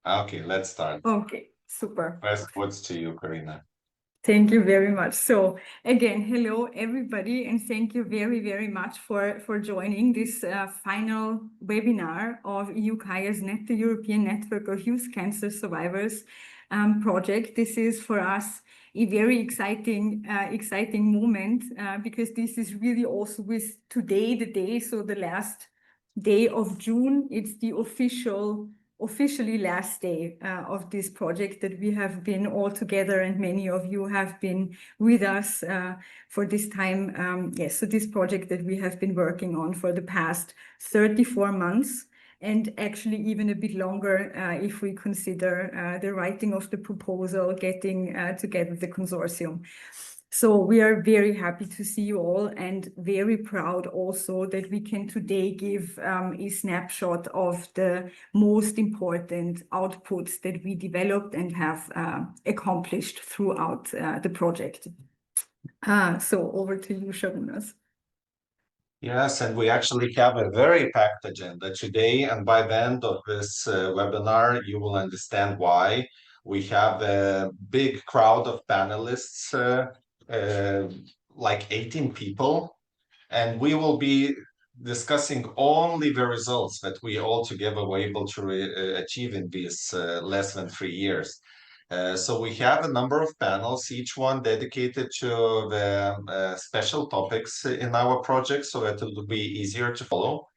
Okay, let's start. Okay, super. First words to you, Karina. Thank you very much. So again, hello everybody, and thank you very, very much for joining this final webinar of EU-CAYAS-NET, the European Network of Youth Cancer Survivors project. This is for us a very exciting moment because this is really also with today, the day, so the last day of June. It's the officially last day of this project that we have been all together, and many of you have been with us for this time. Yes, so this project that we have been working on for the past 34 months, and actually even a bit longer if we consider the writing of the proposal, getting together the consortium. So we are very happy to see you all, and very proud also that we can today give a snapshot of the most important outputs that we developed and have accomplished throughout the project. So over to you, Sharunas. Yes, and we actually have a very packed agenda today. And by the end of this webinar, you will understand why. We have a big crowd of panelists, uh, like 18 people, and we will be discussing only the results that we all together were able to achieve in these less than 3 years. So we have a number of panels, each one dedicated to the special topics in our project, so that it will be easier to follow.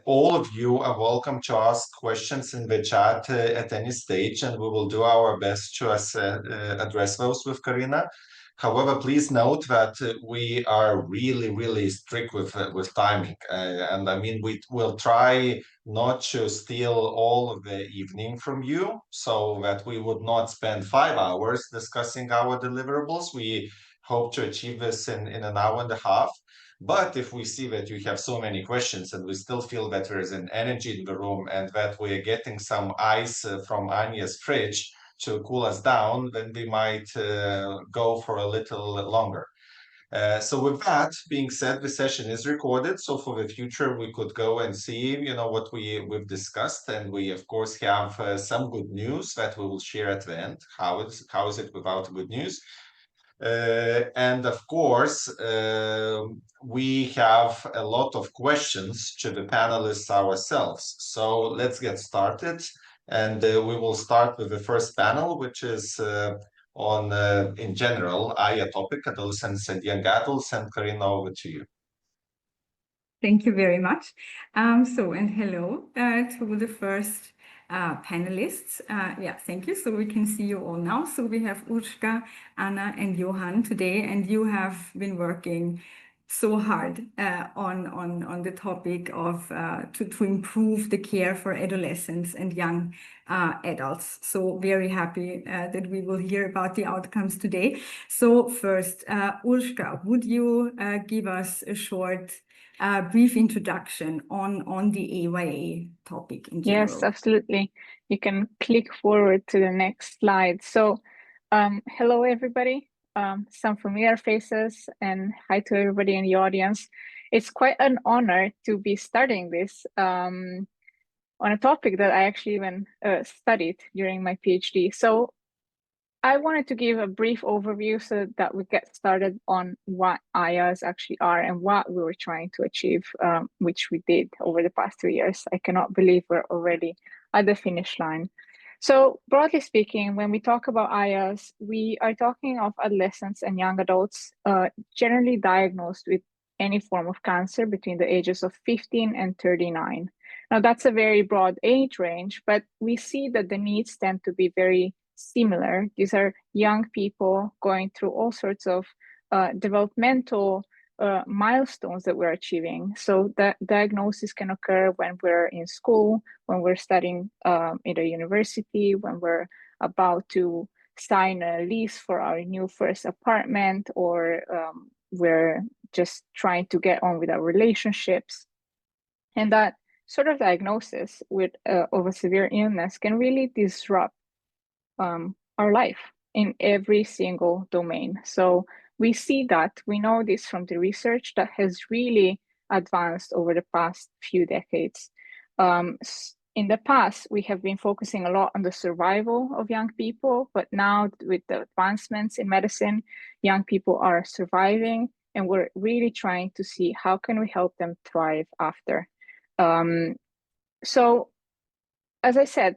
All of you are welcome to ask questions in the chat at any stage, and we will do our best to address those with Karina. However, please note that we are really, really strict with timing, and I mean we will try not to steal all of the evening from you, so that we would not spend 5 hours discussing our deliverables. We hope to achieve this in an hour and a half. But if we see that you have so many questions and we still feel that there is an energy in the room and that we are getting some ice from Anya's fridge to cool us down, then we might go for a little longer. So with that being said, the session is recorded. So for the future, we could go and see, what we've discussed. And we, of course, have some good news that we will share at the end. How is it without good news? And of course, we have a lot of questions to the panelists ourselves. So let's get started. And we will start with the first panel, which is on, in general, AYA topic, adolescents and young adults. And Karina, over to you. Thank you very much. And hello to the first panelists. Yeah, thank you. So we can see you all now. So we have Urška, Anna, and Johan today, and you have been working so hard on the topic of to improve the care for adolescents and young adults. So very happy that we will hear about the outcomes today. So first, Urška, would you give us a short brief introduction on the AYA topic in general? Yes, absolutely. You can click forward to the next slide. So, hello, everybody. Some familiar faces, and hi to everybody in the audience. It's quite an honor to be starting this on a topic that I actually even studied during my PhD. So I wanted to give a brief overview so that we get started on what AYAs actually are and what we were trying to achieve, which we did over the past 2 years. I cannot believe we're already at the finish line. So broadly speaking, when we talk about AYAs, we are talking of adolescents and young adults generally diagnosed with any form of cancer between the ages of 15 and 39. Now, that's a very broad age range, but we see that the needs tend to be very similar. These are young people going through all sorts of developmental milestones that we're achieving. So that diagnosis can occur when we're in school, when we're studying in a university, when we're about to sign a lease for our new first apartment, or we're just trying to get on with our relationships. And that sort of diagnosis of a severe illness can really disrupt our life in every single domain. So we see that, we know this from the research that has really advanced over the past few decades. In the past, we have been focusing a lot on the survival of young people, but now with the advancements in medicine, young people are surviving, and we're really trying to see how can we help them thrive after. So, as I said,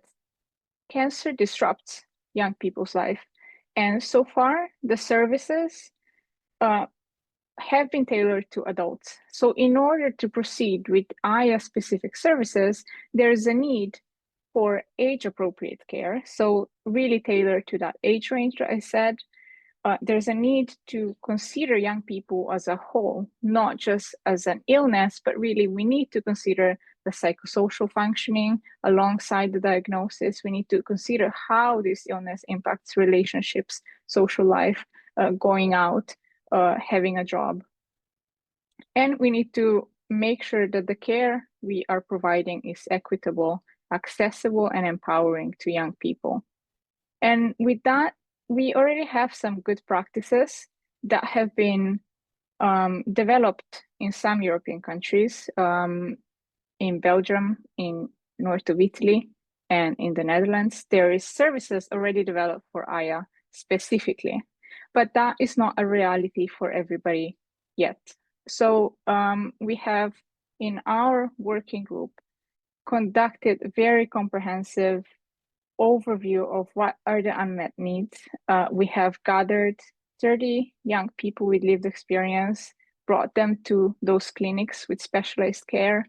cancer disrupts young people's life, and so far the services have been tailored to adults. So in order to proceed with AYA-specific services, there is a need for age-appropriate care. So really tailored to that age range that I said. There's a need to consider young people as a whole, not just as an illness, but really we need to consider the psychosocial functioning alongside the diagnosis. We need to consider how this illness impacts relationships, social life, going out, having a job. And we need to make sure that the care we are providing is equitable, accessible, and empowering to young people. And with that, we already have some good practices that have been developed in some European countries, in Belgium, in north of Italy, and in the Netherlands. There is services already developed for AYA specifically, but that is not a reality for everybody yet. So we have, in our working group, conducted a very comprehensive overview of what are the unmet needs. We have gathered 30 young people with lived experience, brought them to those clinics with specialized care.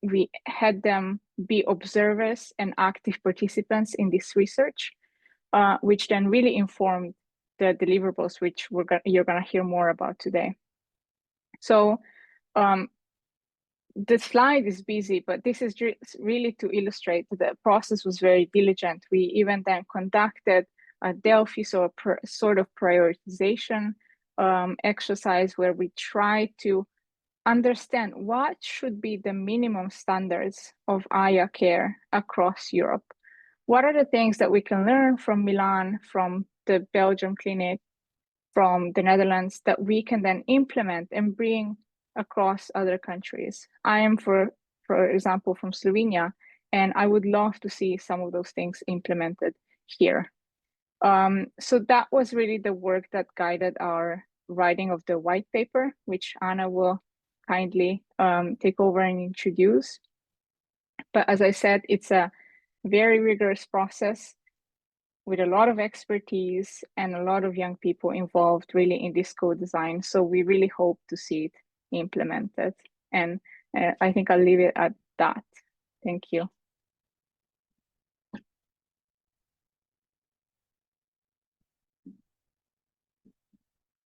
We had them be observers and active participants in this research, which then really informed the deliverables, which you're gonna hear more about today. So the slide is busy, but this is really to illustrate that the process was very diligent. We even then conducted a Delphi, so a sort of prioritization exercise where we try to understand what should be the minimum standards of AYA care across Europe. What are the things that we can learn from Milan, from the Belgium clinic, from the Netherlands, that we can then implement and bring across other countries? I am, for example, from Slovenia, and I would love to see some of those things implemented here. So that was really the work that guided our writing of the white paper, which Anna will kindly take over and introduce. But as I said, it's a very rigorous process with a lot of expertise and a lot of young people involved really in this co-design. So we really hope to see it implemented. And I think I'll leave it at that. Thank you.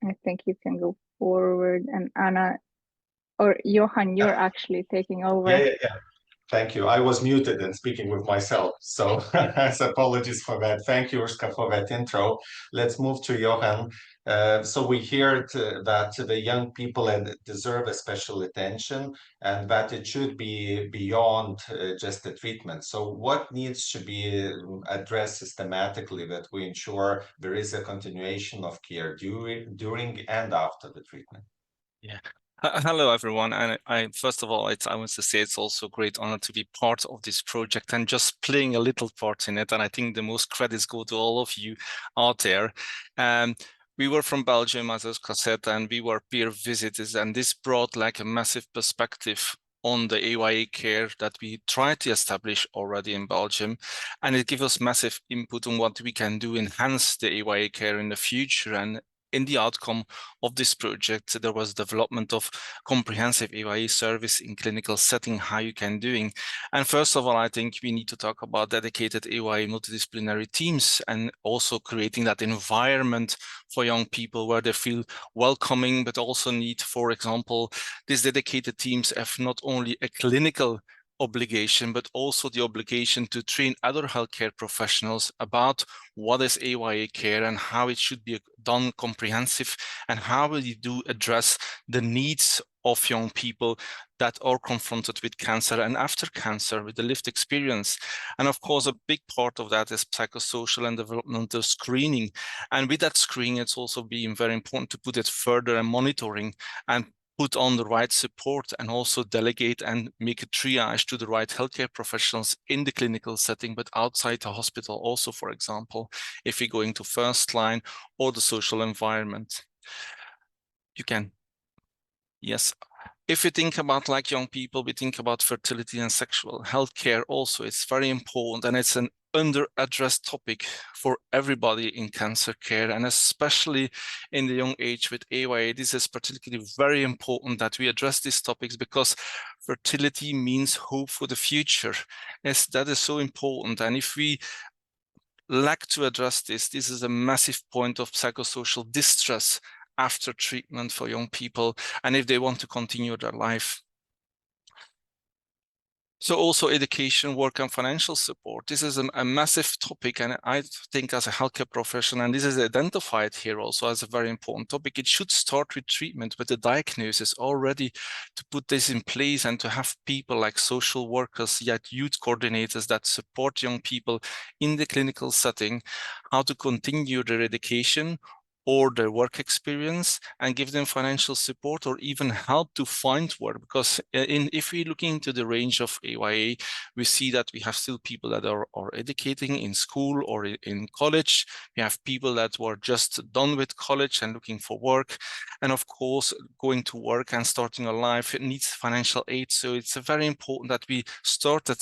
I think you can go forward, and Anna, or Johan, you're actually taking over. Yeah. Thank you. I was muted and speaking with myself, so apologies for that. Thank you, Urška, for that intro. Let's move to Johan. So we heard that the young people deserve a special attention and that it should be beyond just the treatment. So what needs to be addressed systematically that we ensure there is a continuation of care during and after the treatment? Yeah. Hello, everyone. And I first of all, I want to say it's also a great honor to be part of this project and just playing a little part in it. And I think the most credits go to all of you out there. We were from Belgium, as Urška said, and we were peer visitors, and this brought like a massive perspective on the AYA care that we tried to establish already in Belgium. And it gave us massive input on what we can do, enhance the AYA care in the future. And in the outcome of this project, there was development of comprehensive AYA service in clinical setting, how you can doing. And first of all, I think we need to talk about dedicated AYA multidisciplinary teams and also creating that environment for young people where they feel welcoming, but also need, for example, these dedicated teams have not only a clinical obligation, but also the obligation to train other healthcare professionals about what is AYA care and how it should be done comprehensive, and how will you do address the needs of young people that are confronted with cancer and after cancer with the lived experience. And of course, a big part of that is psychosocial and developmental screening. And with that screening, it's also being very important to put it further and monitoring and put on the right support and also delegate and make a triage to the right healthcare professionals in the clinical setting, but outside the hospital also, for example, if you're going to first line or the social environment. You can, yes. If you think about like young people, we think about fertility and sexual healthcare also. It's very important, and it's an under-addressed topic for everybody in cancer care, and especially in the young age with AYA. This is particularly very important that we address these topics, because fertility means hope for the future. Yes, that is so important. And if we lack to address this, this is a massive point of psychosocial distress after treatment for young people, and if they want to continue their life. So also education, work, and financial support. This is a massive topic, and I think as a healthcare professional, and this is identified here also as a very important topic, it should start with treatment, with the diagnosis already, to put this in place and to have people like social workers, yet youth coordinators that support young people in the clinical setting, how to continue their education or their work experience, and give them financial support or even help to find work. Because if we look into the range of AYA, we see that we have still people that are educating in school or in college. We have people that were just done with college and looking for work. And of course, going to work and starting a life, it needs financial aid. So it's very important that we started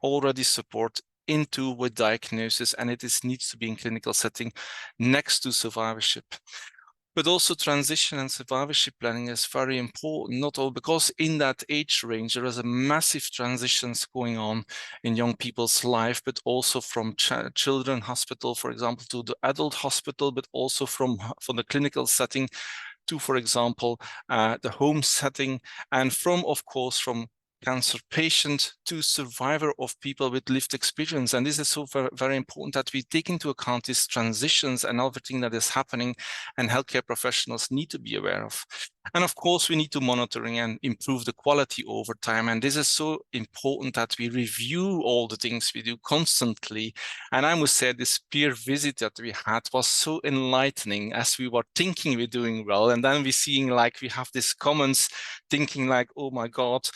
already support into with diagnosis, and it needs to be in clinical setting next to survivorship. But also transition and survivorship planning is very important, not all because in that age range there is a massive transitions going on in young people's life, but also from children hospital, for example, to the adult hospital, but also from the clinical setting to, for example, the home setting, and from, of course, from cancer patient to survivor of people with lived experience. And this is so very, very important that we take into account these transitions and everything that is happening, and healthcare professionals need to be aware of. And of course, we need to monitoring and improve the quality over time. And this is so important that we review all the things we do constantly. And I must say this peer visit that we had was so enlightening, as we were thinking we're doing well. And then we're seeing like we have these comments thinking like, oh my God,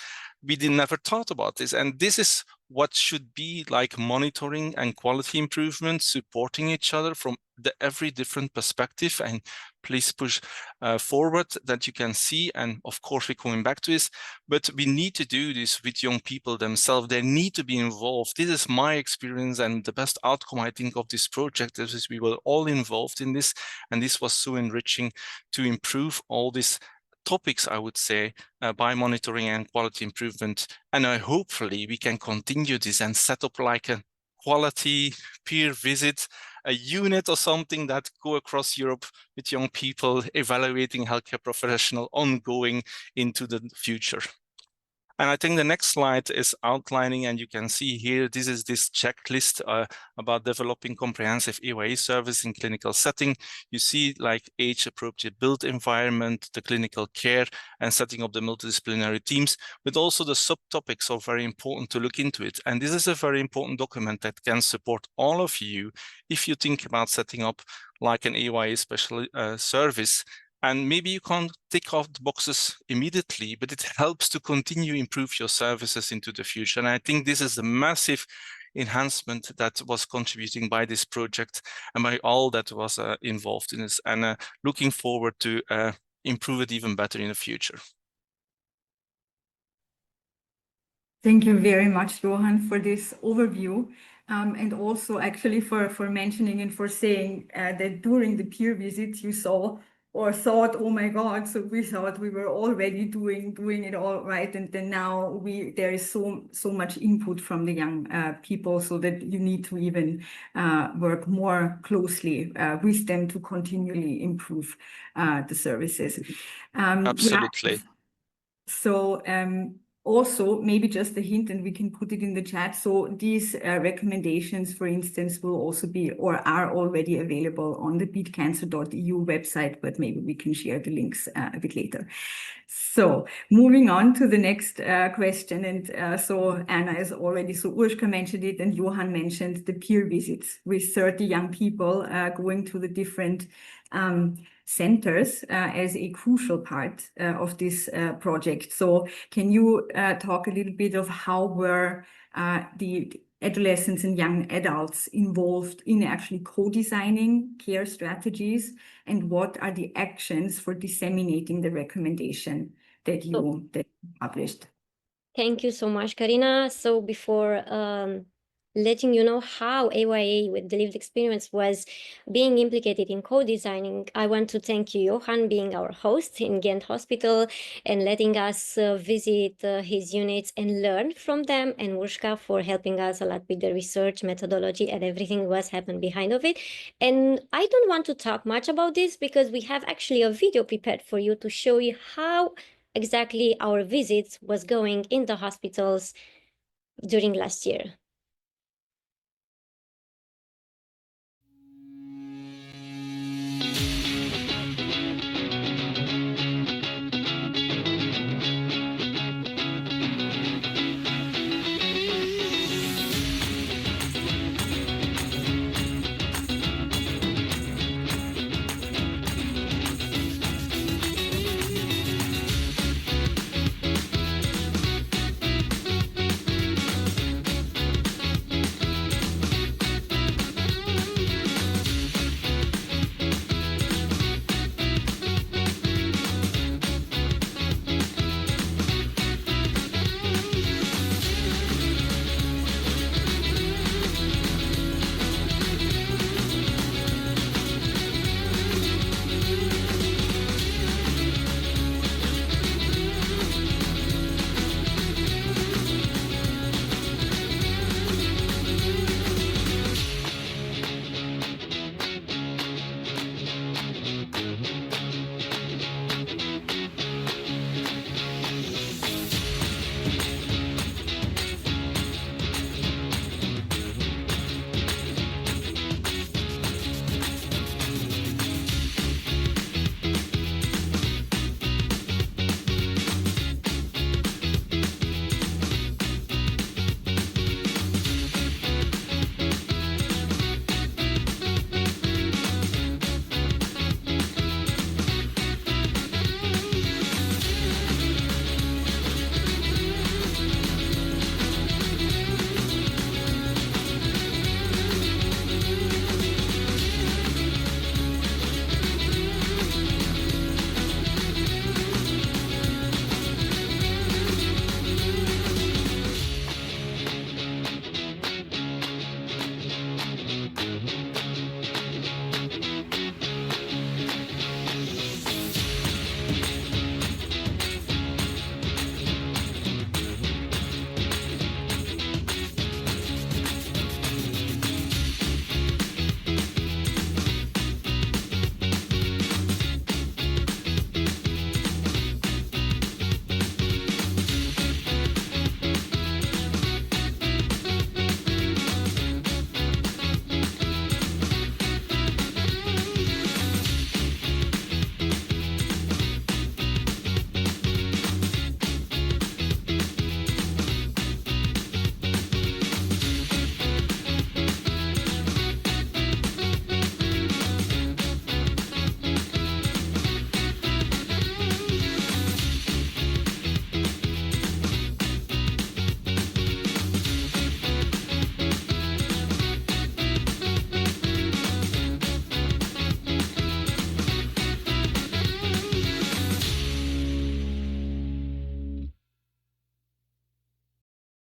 we never thought about this. And this is what should be like monitoring and quality improvement, supporting each other from every different perspective. And please push forward that you can see. And of course, we're coming back to this, but we need to do this with young people themselves. They need to be involved. This is my experience, and the best outcome, I think, of this project is we were all involved in this. And this was so enriching to improve all these topics, I would say, by monitoring and quality improvement. And hopefully we can continue this and set up like a quality peer visit, a unit or something that go across Europe with young people evaluating healthcare professional ongoing into the future. And I think the next slide is outlining, and you can see here, this is this checklist about developing comprehensive AYA service in clinical setting. You see like age-appropriate built environment, the clinical care, and setting up the multidisciplinary teams, but also the subtopics are very important to look into it. And this is a very important document that can support all of you if you think about setting up like an AYA special service. And maybe you can't tick off the boxes immediately, but it helps to continue improve your services into the future. And I think this is a massive enhancement that was contributing by this project and by all that was involved in this, and looking forward to improve it even better in the future. Thank you very much, Johan, for this overview. And also actually for mentioning and for saying that during the peer visit you saw or thought, oh my God, so we thought we were already doing it all right, and then now there is so much input from the young people, so that you need to even work more closely with them to continually improve the services. Absolutely. Yeah. So also, maybe just a hint, and we can put it in the chat. So these recommendations, for instance, will also be or are already available on the beatcancer.eu website, but maybe we can share the links a bit later. So moving on to the next question. And so Anna has already, so Urshka mentioned it and Johan mentioned the peer visits with 30 young people going to the different centers as a crucial part of this project. So can you talk a little bit of how were the adolescents and young adults involved in actually co-designing care strategies, and what are the actions for disseminating the recommendation that you published? Thank you so much, Karina. So before letting you know how AYA with the lived experience was being implicated in co-designing, I want to thank you, Johan, being our host in Ghent Hospital and letting us visit his units and learn from them, and Urshka for helping us a lot with the research methodology and everything was happened behind of it. And I don't want to talk much about this because we have actually a video prepared for you to show you how exactly our visits was going in the hospitals during last year.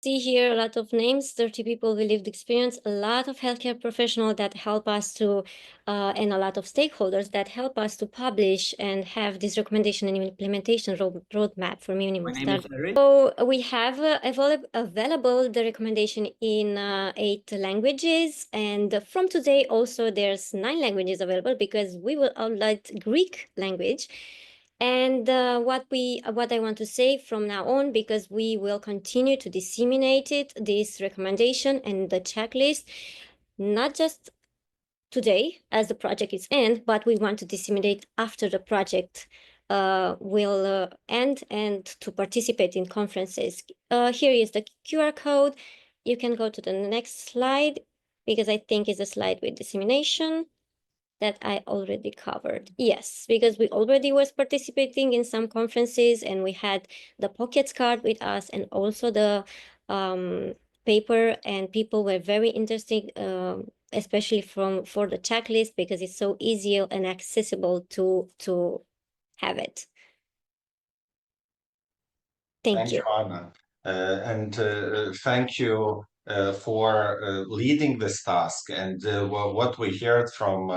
See here a lot of names, 30 people with lived experience, a lot of healthcare professionals that help us to, and a lot of stakeholders that help us to publish and have this recommendation and implementation roadmap for minimal start. So we have available the recommendation in 8 languages, and from today also there's 9 languages available because we will outlet Greek language. And what I want to say from now on, because we will continue to disseminate this recommendation and the checklist, not just today as the project is end, but we want to disseminate after the project will end and to participate in conferences. Here is the QR code. You can go to the next slide because I think it's a slide with dissemination. that I already covered. Yes, because we already was participating in some conferences and we had the pockets card with us and also the paper, and people were very interested, especially for the checklist, because it's so easy and accessible to have it. Thank you. Anna. And thank you for leading this task. And what we heard from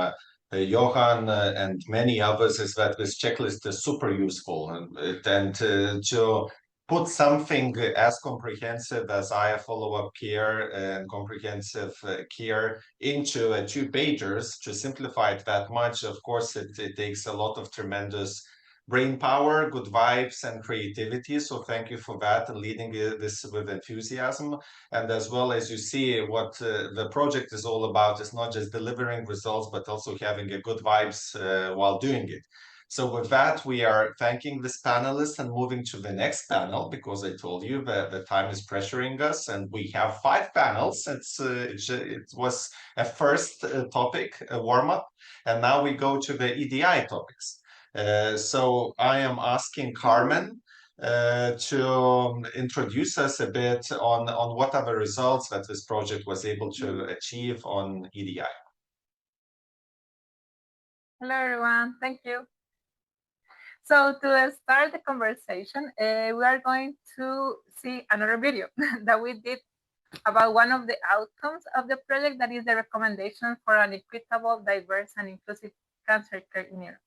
Johan and many others is that this checklist is super useful. And to put something as comprehensive as I follow-up care and comprehensive care into 2 pages, to simplify it that much, of course, it takes a lot of tremendous brain power, good vibes, and creativity. So thank you for that and leading this with enthusiasm. And as well as you see, what the project is all about is not just delivering results, but also having a good vibes while doing it. So with that, we are thanking this panelist and moving to the next panel, because I told you that the time is pressuring us and we have 5 panels. It was a first topic, a warm-up, and now we go to the EDI topics. So I am asking Carmen to introduce us a bit on what are the results that this project was able to achieve on EDI. Hello, everyone. Thank you. So to start the conversation, we are going to see another video that we did about one of the outcomes of the project, that is the recommendation for an equitable, diverse, and inclusive cancer care in Europe.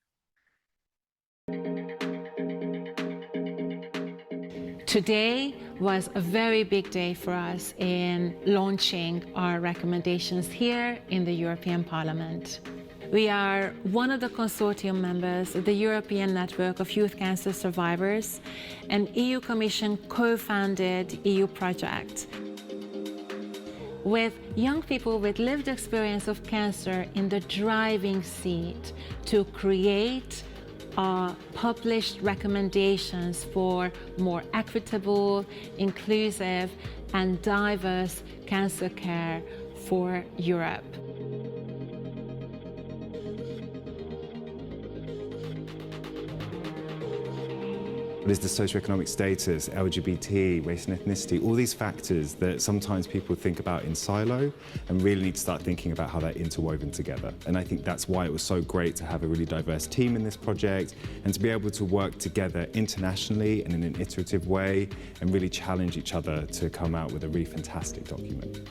Today was a very big day for us in launching our recommendations here in the European Parliament. We are one of the consortium members of the European Network of Youth Cancer Survivors, an EU Commission co-founded EU project with young people with lived experience of cancer in the driving seat to create published recommendations for more equitable, inclusive, and diverse cancer care for Europe. There's the socioeconomic status, LGBT, race and ethnicity, all these factors that sometimes people think about in silo and really need to start thinking about how they're interwoven together. And I think that's why it was so great to have a really diverse team in this project and to be able to work together internationally and in an iterative way and really challenge each other to come out with a really fantastic document.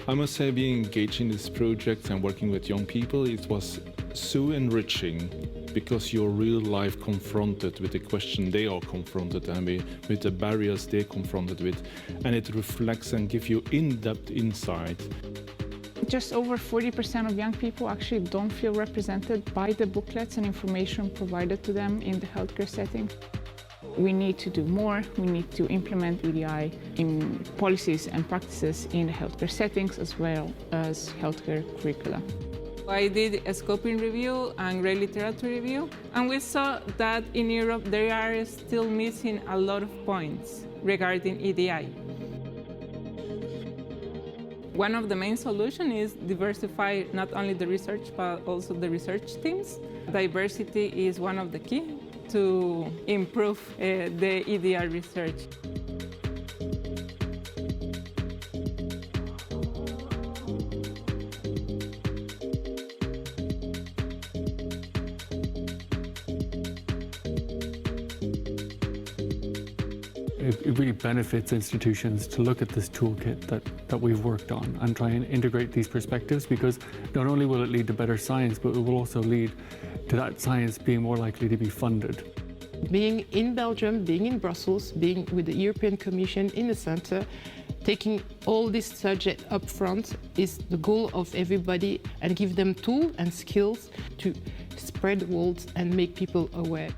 I must say, being engaged in this project and working with young people, it was so enriching, because you're real life confronted with the question they are confronted and with the barriers they're confronted with, and it reflects and gives you in-depth insight. Just over 40% of young people actually don't feel represented by the booklets and information provided to them in the healthcare setting. We need to do more. We need to implement EDI in policies and practices in the healthcare settings as well as healthcare curricula. I did a scoping review and great literature review, and we saw that in Europe there are still missing a lot of points regarding EDI. One of the main solutions is diversify not only the research but also the research teams. Diversity is one of the key to improve the EDI research. It really benefits institutions to look at this toolkit that we've worked on and try and integrate these perspectives, because not only will it lead to better science, but it will also lead to that science being more likely to be funded. Being in Belgium, being in Brussels, being with the European Commission in the center, taking all this subject up front is the goal of everybody, and give them tools and skills to spread the word and make people aware.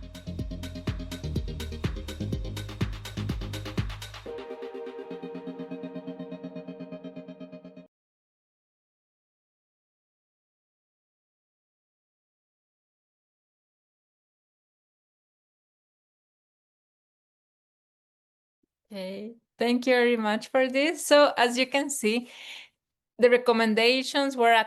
Okay, thank you very much for this. So as you can see, the recommendations were a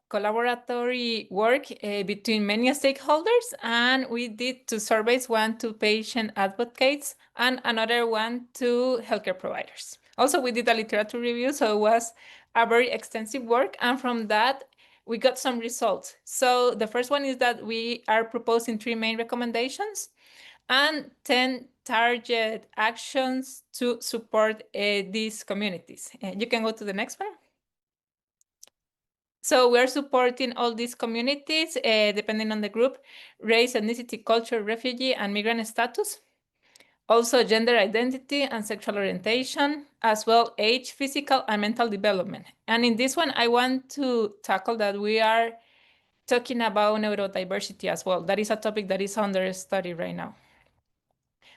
collaboratory work between many stakeholders, and we did 2 surveys, one to patient advocates and another one to healthcare providers. Also, we did a literature review, so it was a very extensive work, and from that, we got some results. So the first one is that we are proposing 3 main recommendations and 10 target actions to support these communities. You can go to the next one. So we're supporting all these communities, depending on the group, race, ethnicity, culture, refugee, and migrant status. Also gender identity and sexual orientation, as well age, physical, and mental development. And in this one, I want to tackle that we are talking about neurodiversity as well. That is a topic that is under study right now.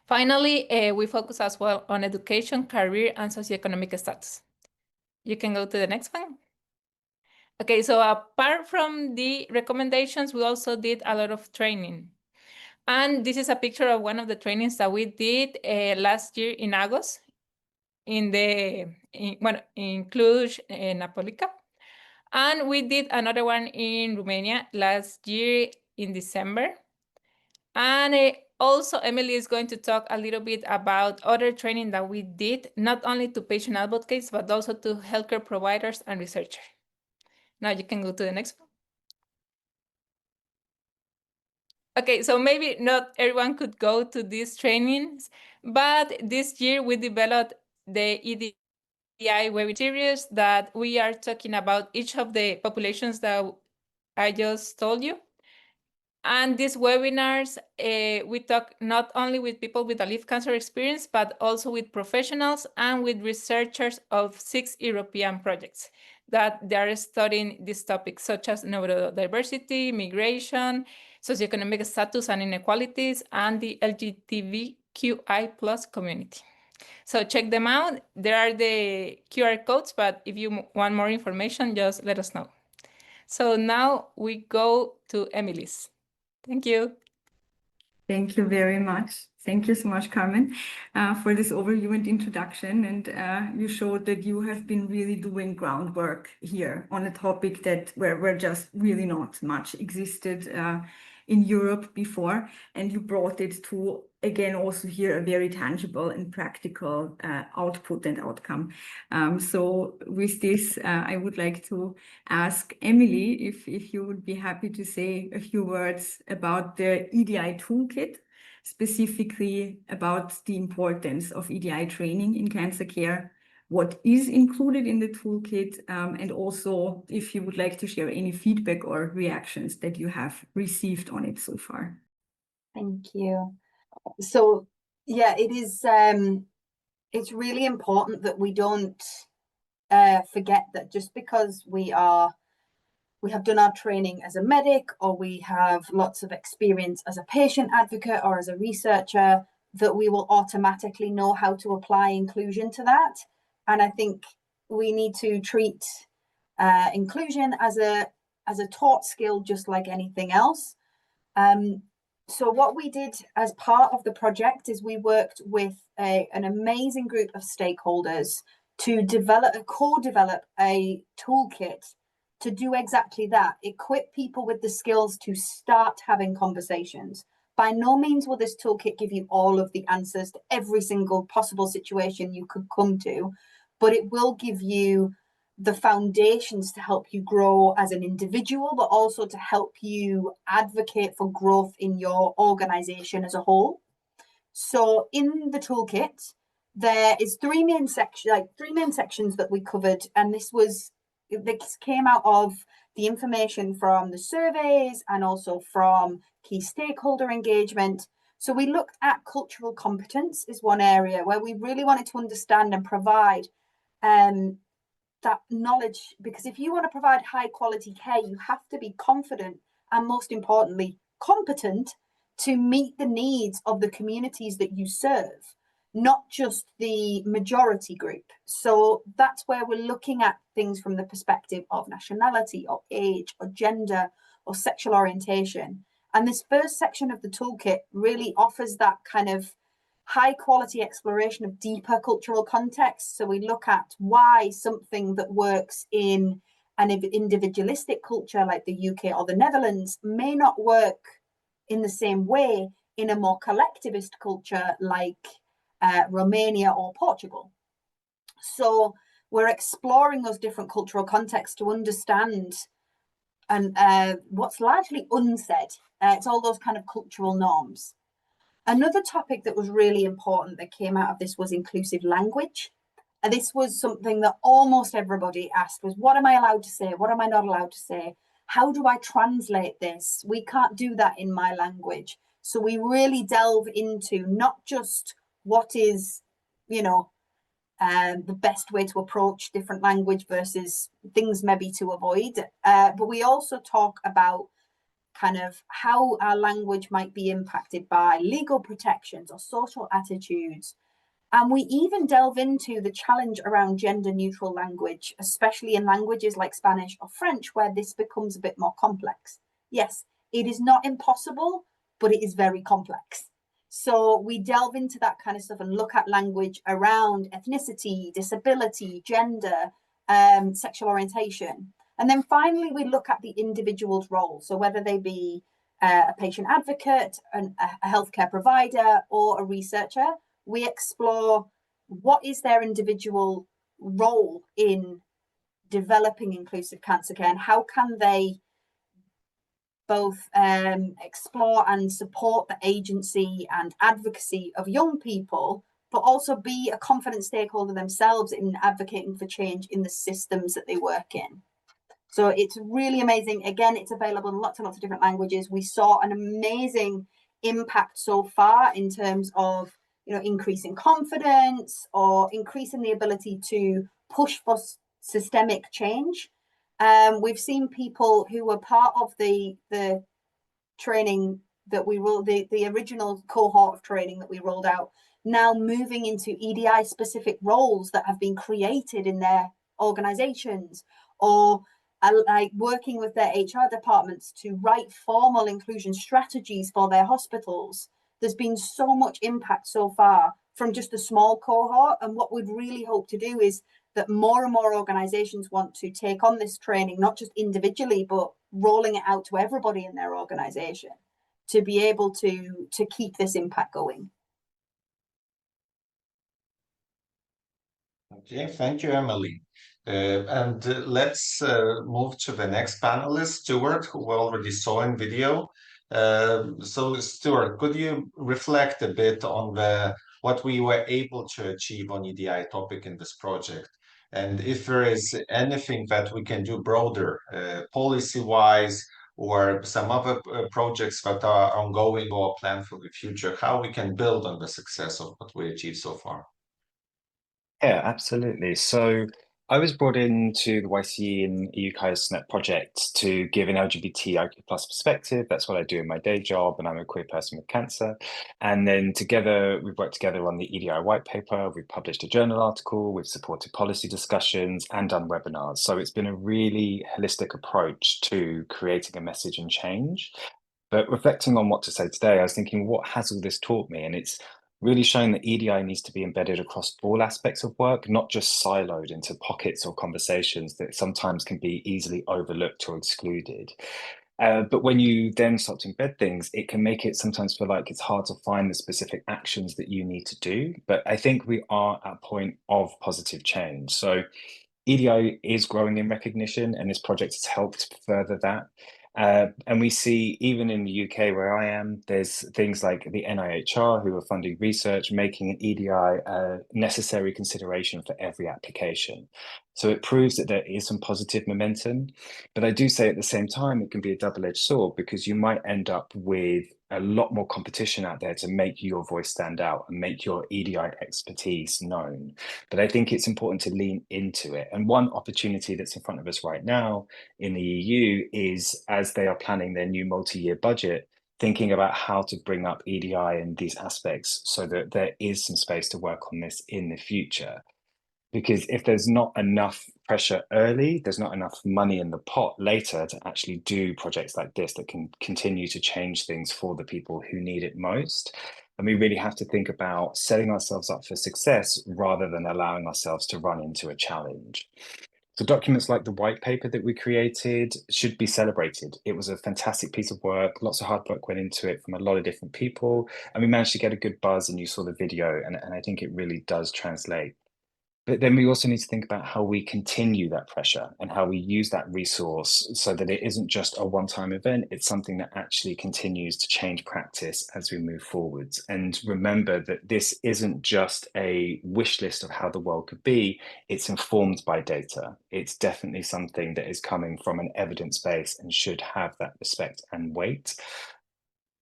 Finally, we focus as well on education, career, and socioeconomic status. You can go to the next one. Okay, so apart from the recommendations, we also did a lot of training. And this is a picture of one of the trainings that we did last year in August in Cluj, Napolica. And we did another one in Romania last year in December. And also, Emily is going to talk a little bit about other training that we did, not only to patient advocates, but also to healthcare providers and researchers. Now you can go to the next one. Okay, so maybe not everyone could go to these trainings, but this year we developed the EDI web series that we are talking about each of the populations that I just told you. And these webinars, we talk not only with people with a live cancer experience, but also with professionals and with researchers of 6 European projects that they are studying these topics, such as neurodiversity, migration, socioeconomic status and inequalities, and the LGBTQI+ community. So check them out. There are the QR codes, but if you want more information, just let us know. So now we go to Emily's. Thank you. Thank you very much. Thank you so much, Carmen, for this overview and introduction. And you showed that you have been really doing groundwork here on a topic that where just really not much existed in Europe before. And you brought it to, again, also here a very tangible and practical output and outcome. So with this, I would like to ask Emily if you would be happy to say a few words about the EDI toolkit, specifically about the importance of EDI training in cancer care, what is included in the toolkit, and also if you would like to share any feedback or reactions that you have received on it so far. Thank you. So, yeah, it is. It's really important that we don't forget that just because we have done our training as a medic, or we have lots of experience as a patient advocate or as a researcher, that we will automatically know how to apply inclusion to that. And I think we need to treat inclusion as a taught skill, just like anything else. So what we did as part of the project is we worked with an amazing group of stakeholders to co-develop a toolkit to do exactly that, equip people with the skills to start having conversations. By no means will this toolkit give you all of the answers to every single possible situation you could come to, but it will give you the foundations to help you grow as an individual, but also to help you advocate for growth in your organization as a whole. So in the toolkit, there is three main sections that we covered, and this came out of the information from the surveys and also from key stakeholder engagement. So we looked at cultural competence is one area where we really wanted to understand and provide that knowledge, because if you want to provide high quality care, you have to be confident and, most importantly, competent to meet the needs of the communities that you serve, not just the majority group. So that's where we're looking at things from the perspective of nationality or age or gender or sexual orientation. And this first section of the toolkit really offers that kind of high quality exploration of deeper cultural contexts. So we look at why something that works in an individualistic culture like the UK or the Netherlands may not work in the same way in a more collectivist culture like Romania or Portugal. So we're exploring those different cultural contexts to understand and what's largely unsaid. It's all those kind of cultural norms. Another topic that was really important that came out of this was inclusive language. And this was something that almost everybody asked was, what am I allowed to say? What am I not allowed to say? How do I translate this? We can't do that in my language. So we really delve into not just what is, you know, the best way to approach different language versus things maybe to avoid. But we also talk about kind of how our language might be impacted by legal protections or social attitudes. And we even delve into the challenge around gender neutral language, especially in languages like Spanish or French, where this becomes a bit more complex. Yes, it is not impossible, but it is very complex. So we delve into that kind of stuff and look at language around ethnicity, disability, gender, sexual orientation. And then finally, we look at the individual's role. So whether they be a patient advocate, a healthcare provider, or a researcher, we explore what is their individual role in developing inclusive cancer care and how can they both explore and support the agency and advocacy of young people, but also be a confident stakeholder themselves in advocating for change in the systems that they work in. So it's really amazing. Again, it's available in lots and lots of different languages. We saw an amazing impact so far in terms of, you know, increasing confidence or increasing the ability to push for systemic change. We've seen people who were part of the training that we rolled, the original cohort of training that we rolled out, now moving into EDI specific roles that have been created in their organizations, or like working with their HR departments to write formal inclusion strategies for their hospitals. There's been so much impact so far from just a small cohort. And what we'd really hope to do is that more and more organizations want to take on this training, not just individually, but rolling it out to everybody in their organization to be able to keep this impact going. Okay, thank you, Emily. Let's move to the next panelist, Stuart, who we already saw in video. So, Stuart, could you reflect a bit on what we were able to achieve on EDI topic in this project? And if there is anything that we can do broader, policy-wise, or some other projects that are ongoing or planned for the future, how we can build on the success of what we achieved so far? Yeah, absolutely. So I was brought into the YCE and EU-CAYAS-NET project to give an LGBTIQ+ perspective. That's what I do in my day job, and I'm a queer person with cancer. And then together, we've worked together on the EDI white paper. We've published a journal article. We've supported policy discussions and done webinars. So it's been a really holistic approach to creating a message and change. But reflecting on what to say today, I was thinking, what has all this taught me? And it's really showing that EDI needs to be embedded across all aspects of work, not just siloed into pockets or conversations that sometimes can be easily overlooked or excluded. But when you then start to embed things, it can make it sometimes feel like it's hard to find the specific actions that you need to do. But I think we are at a point of positive change. So EDI is growing in recognition, and this project has helped further that. And we see, even in the UK where I am, there's things like the NIHR who are funding research, making an EDI a necessary consideration for every application. So it proves that there is some positive momentum. But I do say at the same time, it can be a double-edged sword, because you might end up with a lot more competition out there to make your voice stand out and make your EDI expertise known. But I think it's important to lean into it. And one opportunity that's in front of us right now in the EU is, as they are planning their new multi-year budget, thinking about how to bring up EDI and these aspects so that there is some space to work on this in the future. Because if there's not enough pressure early, there's not enough money in the pot later to actually do projects like this that can continue to change things for the people who need it most. And we really have to think about setting ourselves up for success rather than allowing ourselves to run into a challenge. So documents like the white paper that we created should be celebrated. It was a fantastic piece of work. Lots of hard work went into it from a lot of different people. And we managed to get a good buzz, and you saw the video, and I think it really does translate. But then we also need to think about how we continue that pressure and how we use that resource so that it isn't just a one-time event, it's something that actually continues to change practice as we move forwards. And remember that this isn't just a wish list of how the world could be, it's informed by data. It's definitely something that is coming from an evidence base and should have that respect and weight.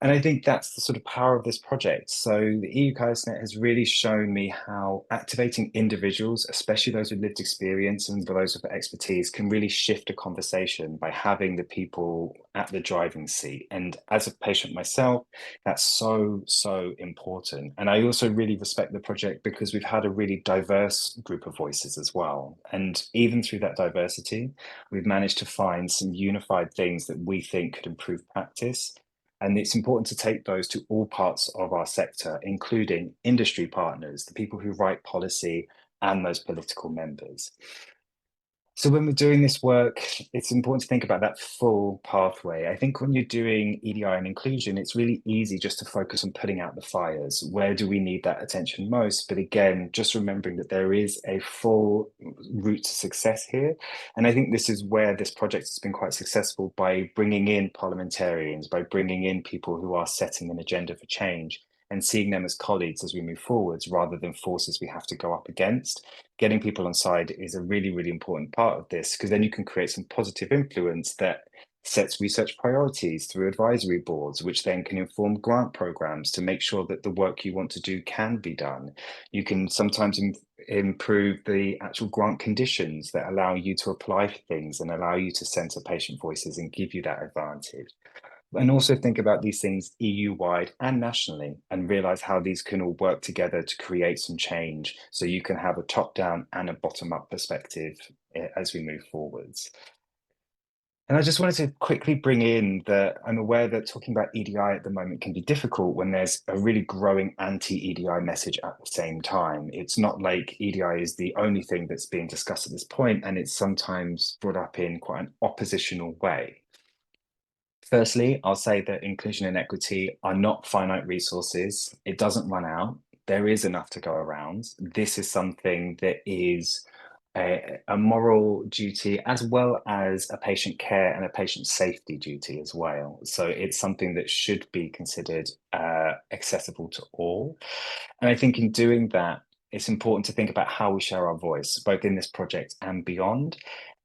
And I think that's the sort of power of this project. So the EU-CAYAS-NET has really shown me how activating individuals, especially those with lived experience and those with expertise, can really shift a conversation by having the people at the driving seat. And as a patient myself, that's so, so important. And I also really respect the project because we've had a really diverse group of voices as well. And even through that diversity, we've managed to find some unified things that we think could improve practice. And it's important to take those to all parts of our sector, including industry partners, the people who write policy, and those political members. So when we're doing this work, it's important to think about that full pathway. I think when you're doing EDI and inclusion, it's really easy just to focus on putting out the fires. Where do we need that attention most? But again, just remembering that there is a full route to success here. And I think this is where this project has been quite successful, by bringing in parliamentarians, by bringing in people who are setting an agenda for change, and seeing them as colleagues as we move forwards rather than forces we have to go up against. Getting people on side is a really, really important part of this, because then you can create some positive influence that sets research priorities through advisory boards, which then can inform grant programs to make sure that the work you want to do can be done. You can sometimes improve the actual grant conditions that allow you to apply for things and allow you to center patient voices and give you that advantage. And also think about these things EU-wide and nationally, and realize how these can all work together to create some change, so you can have a top-down and a bottom-up perspective as we move forwards. And I just wanted to quickly bring in that I'm aware that talking about EDI at the moment can be difficult when there's a really growing anti-EDI message at the same time. It's not like EDI is the only thing that's being discussed at this point, and it's sometimes brought up in quite an oppositional way. Firstly, I'll say that inclusion and equity are not finite resources. It doesn't run out. There is enough to go around. This is something that is a moral duty, as well as a patient care and a patient safety duty as well. So it's something that should be considered accessible to all. And I think in doing that, it's important to think about how we share our voice, both in this project and beyond.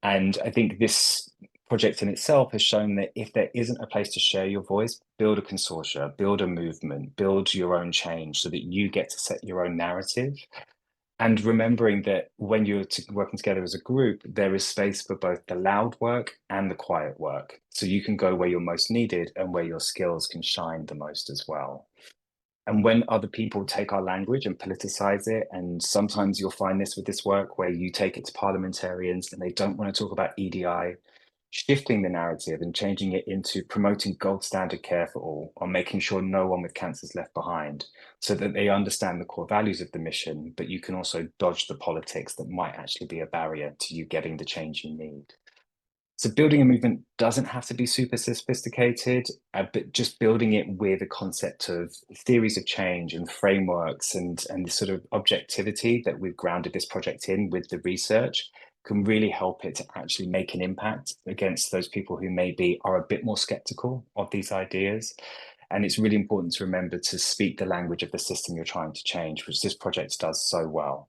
And I think this project in itself has shown that if there isn't a place to share your voice, build a consortia, build a movement, build your own change so that you get to set your own narrative. And remembering that when you're working together as a group, there is space for both the loud work and the quiet work. So you can go where you're most needed and where your skills can shine the most as well. And when other people take our language and politicize it, and sometimes you'll find this with this work where you take it to parliamentarians and they don't want to talk about EDI, shifting the narrative and changing it into promoting gold standard care for all, or making sure no one with cancer is left behind, so that they understand the core values of the mission, but you can also dodge the politics that might actually be a barrier to you getting the change you need. So building a movement doesn't have to be super sophisticated, but just building it with a concept of theories of change and frameworks and the sort of objectivity that we've grounded this project in with the research can really help it to actually make an impact against those people who maybe are a bit more skeptical of these ideas. And it's really important to remember to speak the language of the system you're trying to change, which this project does so well.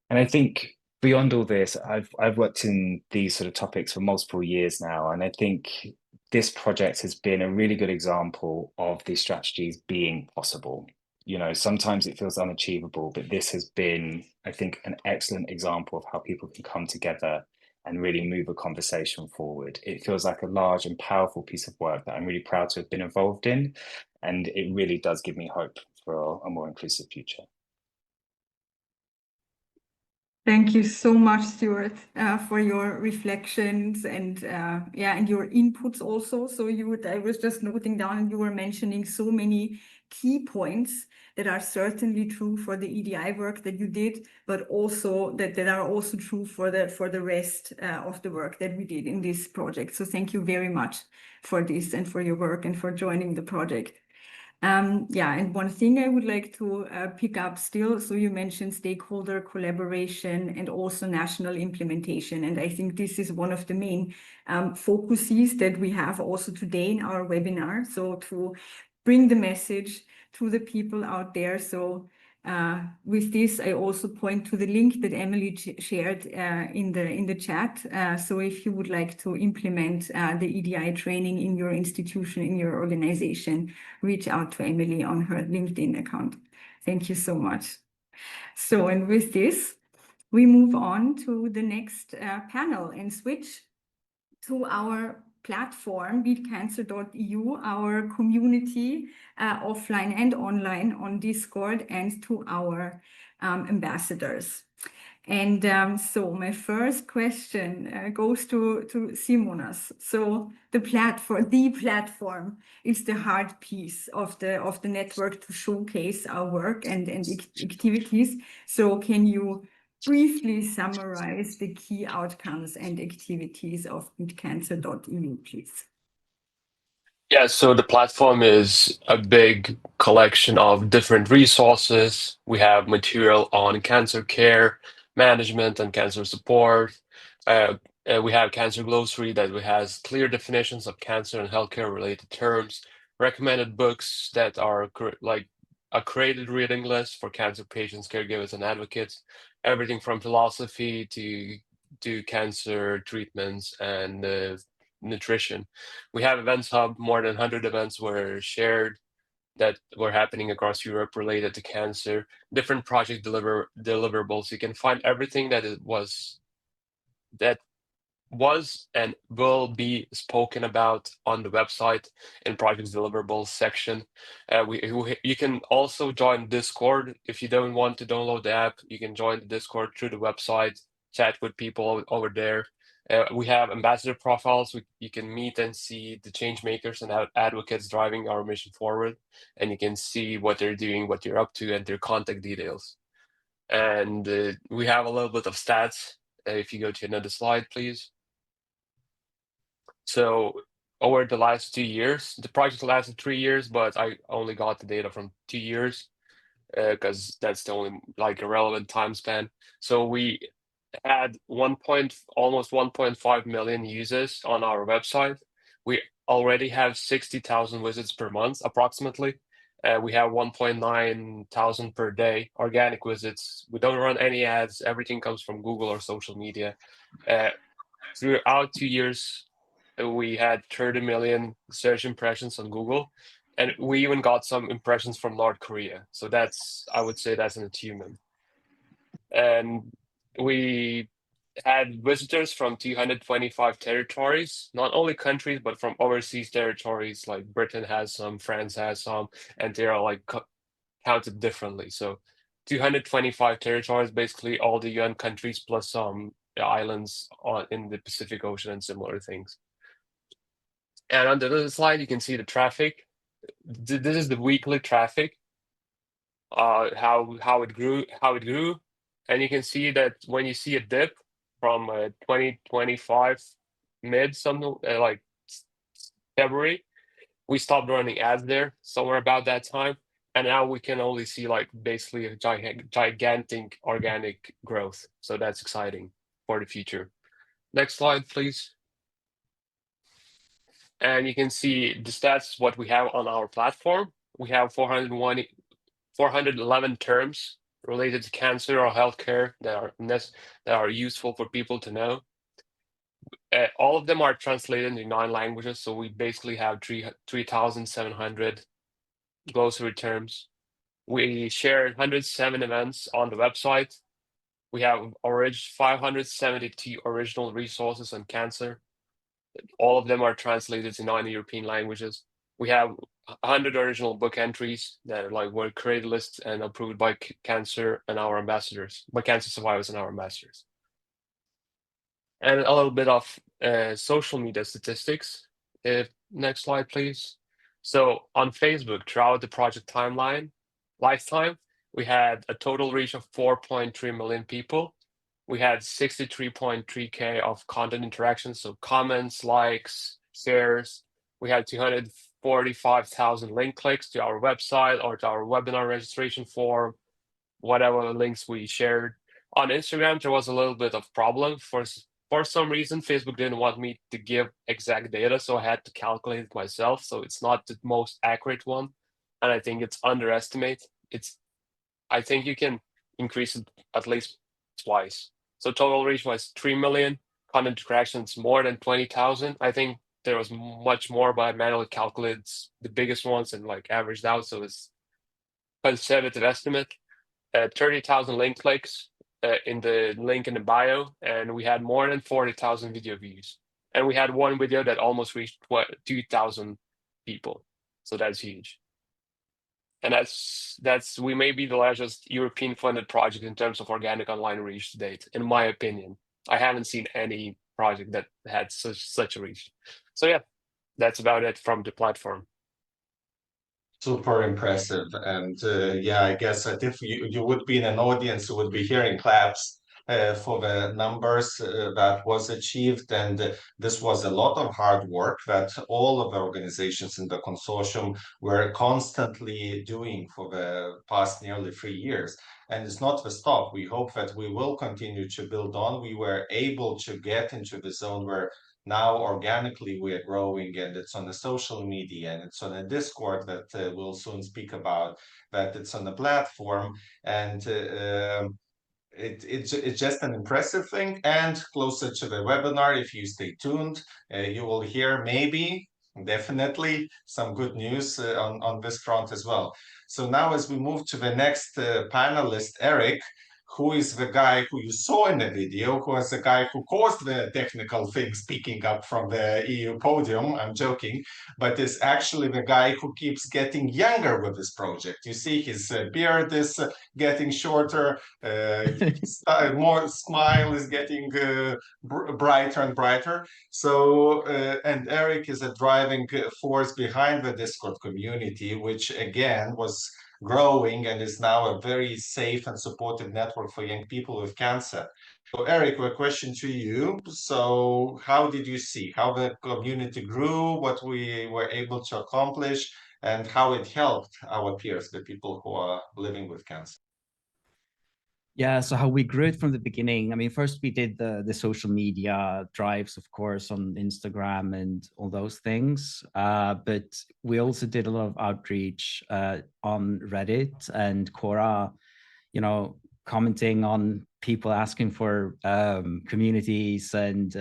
And I think beyond all this, I've worked in these sort of topics for multiple years now, and I think this project has been a really good example of these strategies being possible. You know, sometimes it feels unachievable, but this has been, I think, an excellent example of how people can come together and really move a conversation forward. It feels like a large and powerful piece of work that I'm really proud to have been involved in, and it really does give me hope for a more inclusive future. Thank you so much, Stuart, for your reflections and and your inputs also. So I was just noting down, and you were mentioning so many key points that are certainly true for the EDI work that you did, but also that are also true for the rest of the work that we did in this project. So thank you very much for this and for your work and for joining the project. Yeah, and one thing I would like to pick up still, so you mentioned stakeholder collaboration and also national implementation. And I think this is one of the main focuses that we have also today in our webinar. So to bring the message to the people out there. So with this, I also point to the link that Emily shared in the chat. So if you would like to implement the EDI training in your institution, in your organization, reach out to Emily on her LinkedIn account. Thank you so much. So, and with this, we move on to the next panel and switch to our platform, beatcancer.eu, our community, offline and online on Discord, and to our ambassadors. And so my first question goes to Simonas. So the platform is the heart piece of the network to showcase our work and activities. So can you briefly summarize the key outcomes and activities of beatcancer.eu, please? Yeah, so the platform is a big collection of different resources. We have material on cancer care, management, and cancer support. We have Cancer Glossary that has clear definitions of cancer and healthcare related terms, recommended books that are like a curated reading list for cancer patients, caregivers, and advocates, everything from philosophy to cancer treatments and nutrition. We have Events Hub. More than 100 events were shared that were happening across Europe related to cancer, different project deliverables. You can find everything that was and will be spoken about on the website in project deliverables section. You can also join Discord. If you don't want to download the app, you can join the Discord through the website, chat with people over there. We have ambassador profiles. You can meet and see the change makers and advocates driving our mission forward, and you can see what they're doing, what they're up to, and their contact details. And we have a little bit of stats. If you go to another slide, please. So over the last 2 years, the project lasted 3 years, but I only got the data from 2 years because that's the only relevant time span. So we had almost 1.5 million users on our website. We already have 60,000 visits per month, approximately. We have 1.9 thousand per day organic visits. We don't run any ads. Everything comes from Google or social media. Throughout 2 years, we had 30 million search impressions on Google, and we even got some impressions from North Korea. So I would say that's an achievement. And we had visitors from 225 territories, not only countries, but from overseas territories, like Britain has some, France has some, and they are counted differently. So 225 territories, basically all the UN countries plus some islands in the Pacific Ocean and similar things. And on the other slide, you can see the traffic. This is the weekly traffic, how it grew, and you can see that when you see a dip from 2025 mid like February, we stopped running ads there somewhere about that time, and now we can only see basically a gigantic organic growth. So that's exciting for the future. Next slide, please. And you can see the stats, what we have on our platform. We have 411 terms related to cancer or healthcare that are useful for people to know. All of them are translated into 9 languages, so we basically have 3,700 glossary terms. We shared 107 events on the website. We have 572 original resources on cancer. All of them are translated to 9 European languages. We have 100 original book entries that were created lists and approved by cancer and our ambassadors, by cancer survivors and our ambassadors. And a little bit of social media statistics. Next slide, please. So on Facebook, throughout the project lifetime, we had a total reach of 4.3 million people. We had 63.3K of content interactions, so comments, likes, shares. We had 245,000 link clicks to our website or to our webinar registration form, whatever links we shared. On Instagram, there was a little bit of problem. For some reason, Facebook didn't want me to give exact data, so I had to calculate it myself. So it's not the most accurate one, and I think it's underestimated. I think you can increase it at least twice. So total reach was 3 million, content interactions more than 20,000. I think there was much more, but I manually calculated the biggest ones and like averaged out. So it's a conservative estimate. 30,000 link clicks in the link in the bio, and we had more than 40,000 video views. And we had one video that almost reached 2,000 people. So that's huge. And we may be the largest European funded project in terms of organic online reach to date, in my opinion. I haven't seen any project that had such a reach. So yeah, that's about it from the platform. Super impressive. And yeah, I guess that if you would be in an audience, you would be hearing claps for the numbers that was achieved. And this was a lot of hard work that all of the organizations in the consortium were constantly doing for the past nearly 3 years. And it's not the stop. We hope that we will continue to build on. We were able to get into the zone where now organically we are growing, and it's on the social media, and it's on a Discord that we'll soon speak about, that it's on the platform, and it's just an impressive thing. And closer to the webinar, if you stay tuned, you will hear maybe, definitely, some good news on this front as well. So now as we move to the next panelist, Eric, who is the guy who you saw in the video, who is the guy who caused the technical thing speaking up from the EU podium. I'm joking, but is actually the guy who keeps getting younger with this project. You see his beard is getting shorter, his more smile is getting brighter and brighter. So, and Eric is a driving force behind the Discord community, which again was growing and is now a very safe and supportive network for young people with cancer. So Eric, a question to you. So how did you see how the community grew, what we were able to accomplish, and how it helped our peers, the people who are living with cancer? Yeah, so how we grew it from the beginning. I mean, first we did the social media drives, of course, on Instagram and all those things. But we also did a lot of outreach on Reddit and Quora, you know, commenting on people asking for communities and,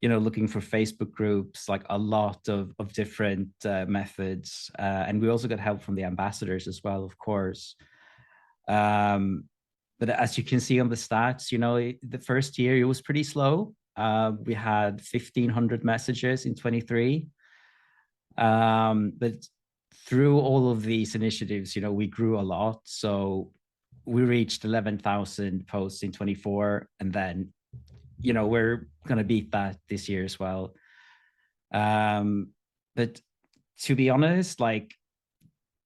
you know, looking for Facebook groups, like a lot of different methods. And we also got help from the ambassadors as well, of course. But as you can see on the stats, you know, the first year it was pretty slow. We had 1,500 messages in 23. But through all of these initiatives, you know, we grew a lot. So we reached 11,000 posts in 24. And then, you know, we're going to beat that this year as well. But to be honest, like,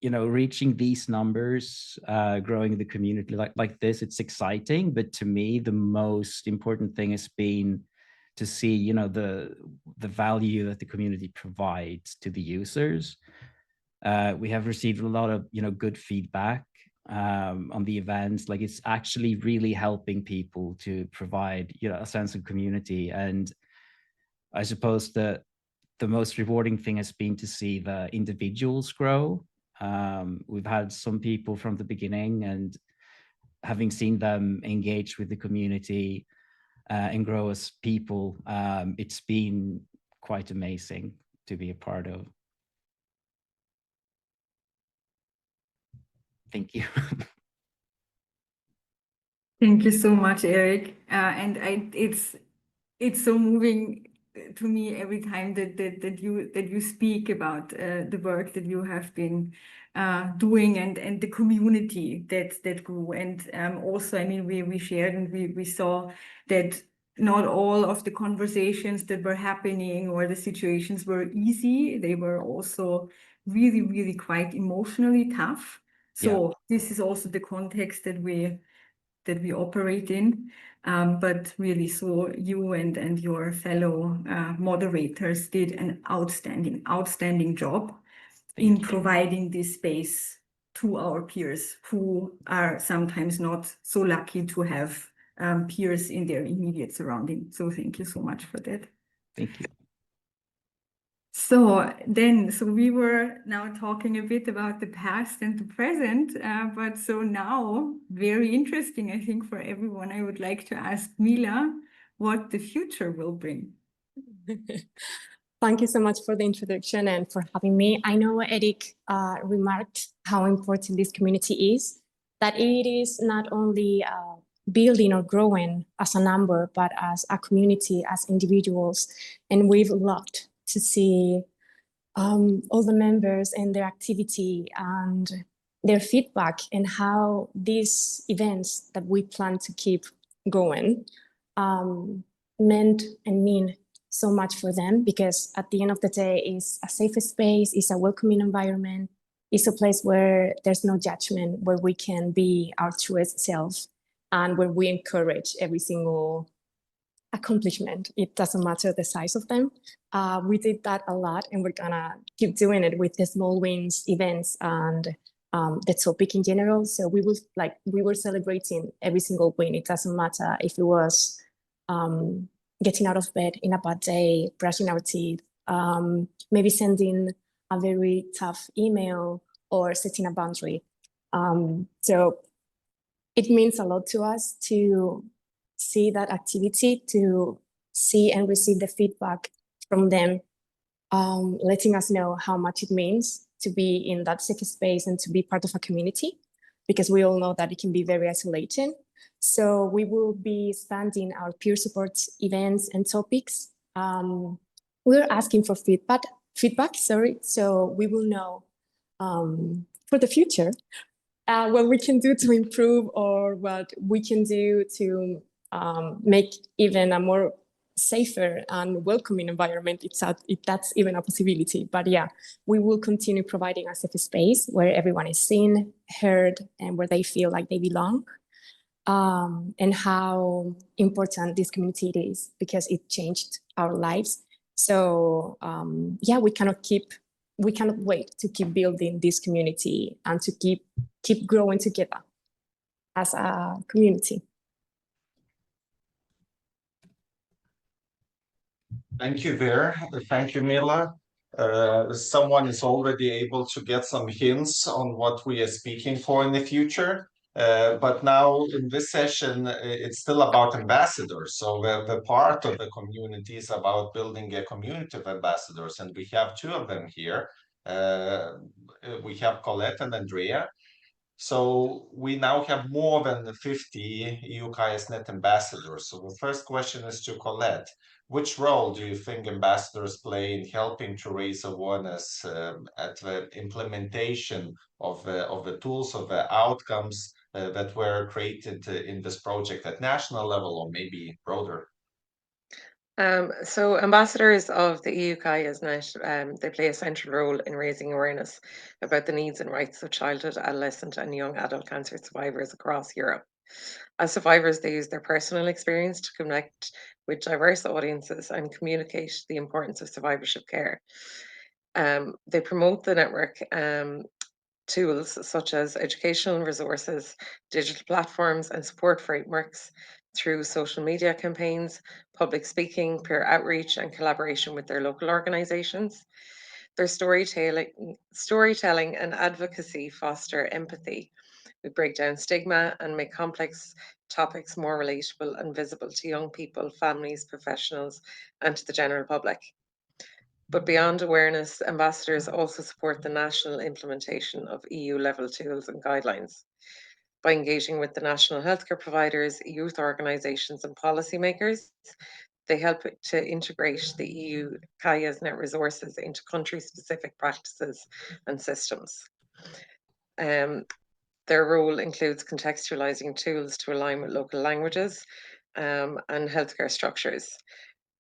you know, reaching these numbers, growing the community like this, it's exciting. But to me, the most important thing has been to see, you know, the value that the community provides to the users. We have received a lot of, you know, good feedback on the events. Like, it's actually really helping people to provide, you know, a sense of community. And I suppose the most rewarding thing has been to see the individuals grow. We've had some people from the beginning, and having seen them engage with the community and grow as people, it's been quite amazing to be a part of. Thank you. Thank you so much, Eric. And it's so moving to me every time that you speak about the work that you have been doing and the community that grew. And also, I mean, we shared and we saw that not all of the conversations that were happening or the situations were easy. They were also really, really quite emotionally tough. So this is also the context that we operate in. But really, so you and your fellow moderators did an outstanding job in providing this space to our peers who are sometimes not so lucky to have peers in their immediate surrounding. So thank you so much for that. Thank you. So we were now talking a bit about the past and the present, but so now, very interesting, I think, for everyone, I would like to ask Mila what the future will bring. Thank you so much for the introduction and for having me. I know Eric remarked how important this community is, that it is not only building or growing as a number, but as a community, as individuals. And we've loved to see all the members and their activity and their feedback and how these events that we plan to keep going meant and mean so much for them, because at the end of the day, it's a safe space, it's a welcoming environment, it's a place where there's no judgment, where we can be our truest self and where we encourage every single accomplishment. It doesn't matter the size of them. We did that a lot, and we're gonna keep doing it with the small wins events and the topic in general. So we were celebrating every single win. It doesn't matter if it was getting out of bed in a bad day, brushing our teeth, maybe sending a very tough email or setting a boundary. So it means a lot to us to see that activity, to see and receive the feedback from them, letting us know how much it means to be in that safe space and to be part of a community, because we all know that it can be very isolating. So we will be expanding our peer support events and topics. We're asking for feedback, so we will know for the future what we can do to improve or what we can do to make even a more safer and welcoming environment, if that's even a possibility. But yeah, we will continue providing a safe space where everyone is seen, heard, and where they feel like they belong. And how important this community is, because it changed our lives. So yeah, we cannot wait to keep building this community and to keep growing together as a community. Thank you, Ver. Thank you, Mila. Someone is already able to get some hints on what we are speaking for in the future. But now in this session, it's still about ambassadors. So the part of the community is about building a community of ambassadors. And we have two of them here. We have Colette and Andrea. So we now have more than 50 EU-CAYAS-NET ambassadors. So the first question is to Colette. Which role do you think ambassadors play in helping to raise awareness at the implementation of the tools, of the outcomes that were created in this project at national level or maybe broader? So ambassadors of the EU-CAYAS-NET, they play a central role in raising awareness about the needs and rights of childhood, adolescent and young adult cancer survivors across Europe. As survivors, they use their personal experience to connect with diverse audiences and communicate the importance of survivorship care. They promote the network tools such as educational resources, digital platforms, and support frameworks through social media campaigns, public speaking, peer outreach, and collaboration with their local organizations. Their storytelling and advocacy foster empathy. We break down stigma and make complex topics more relatable and visible to young people, families, professionals, and to the general public. But beyond awareness, ambassadors also support the national implementation of EU-level tools and guidelines. By engaging with the national healthcare providers, youth organisations and policymakers, they help to integrate the EU-CAYAS-NET resources into country-specific practices and systems. Their role includes contextualising tools to align with local languages and healthcare structures.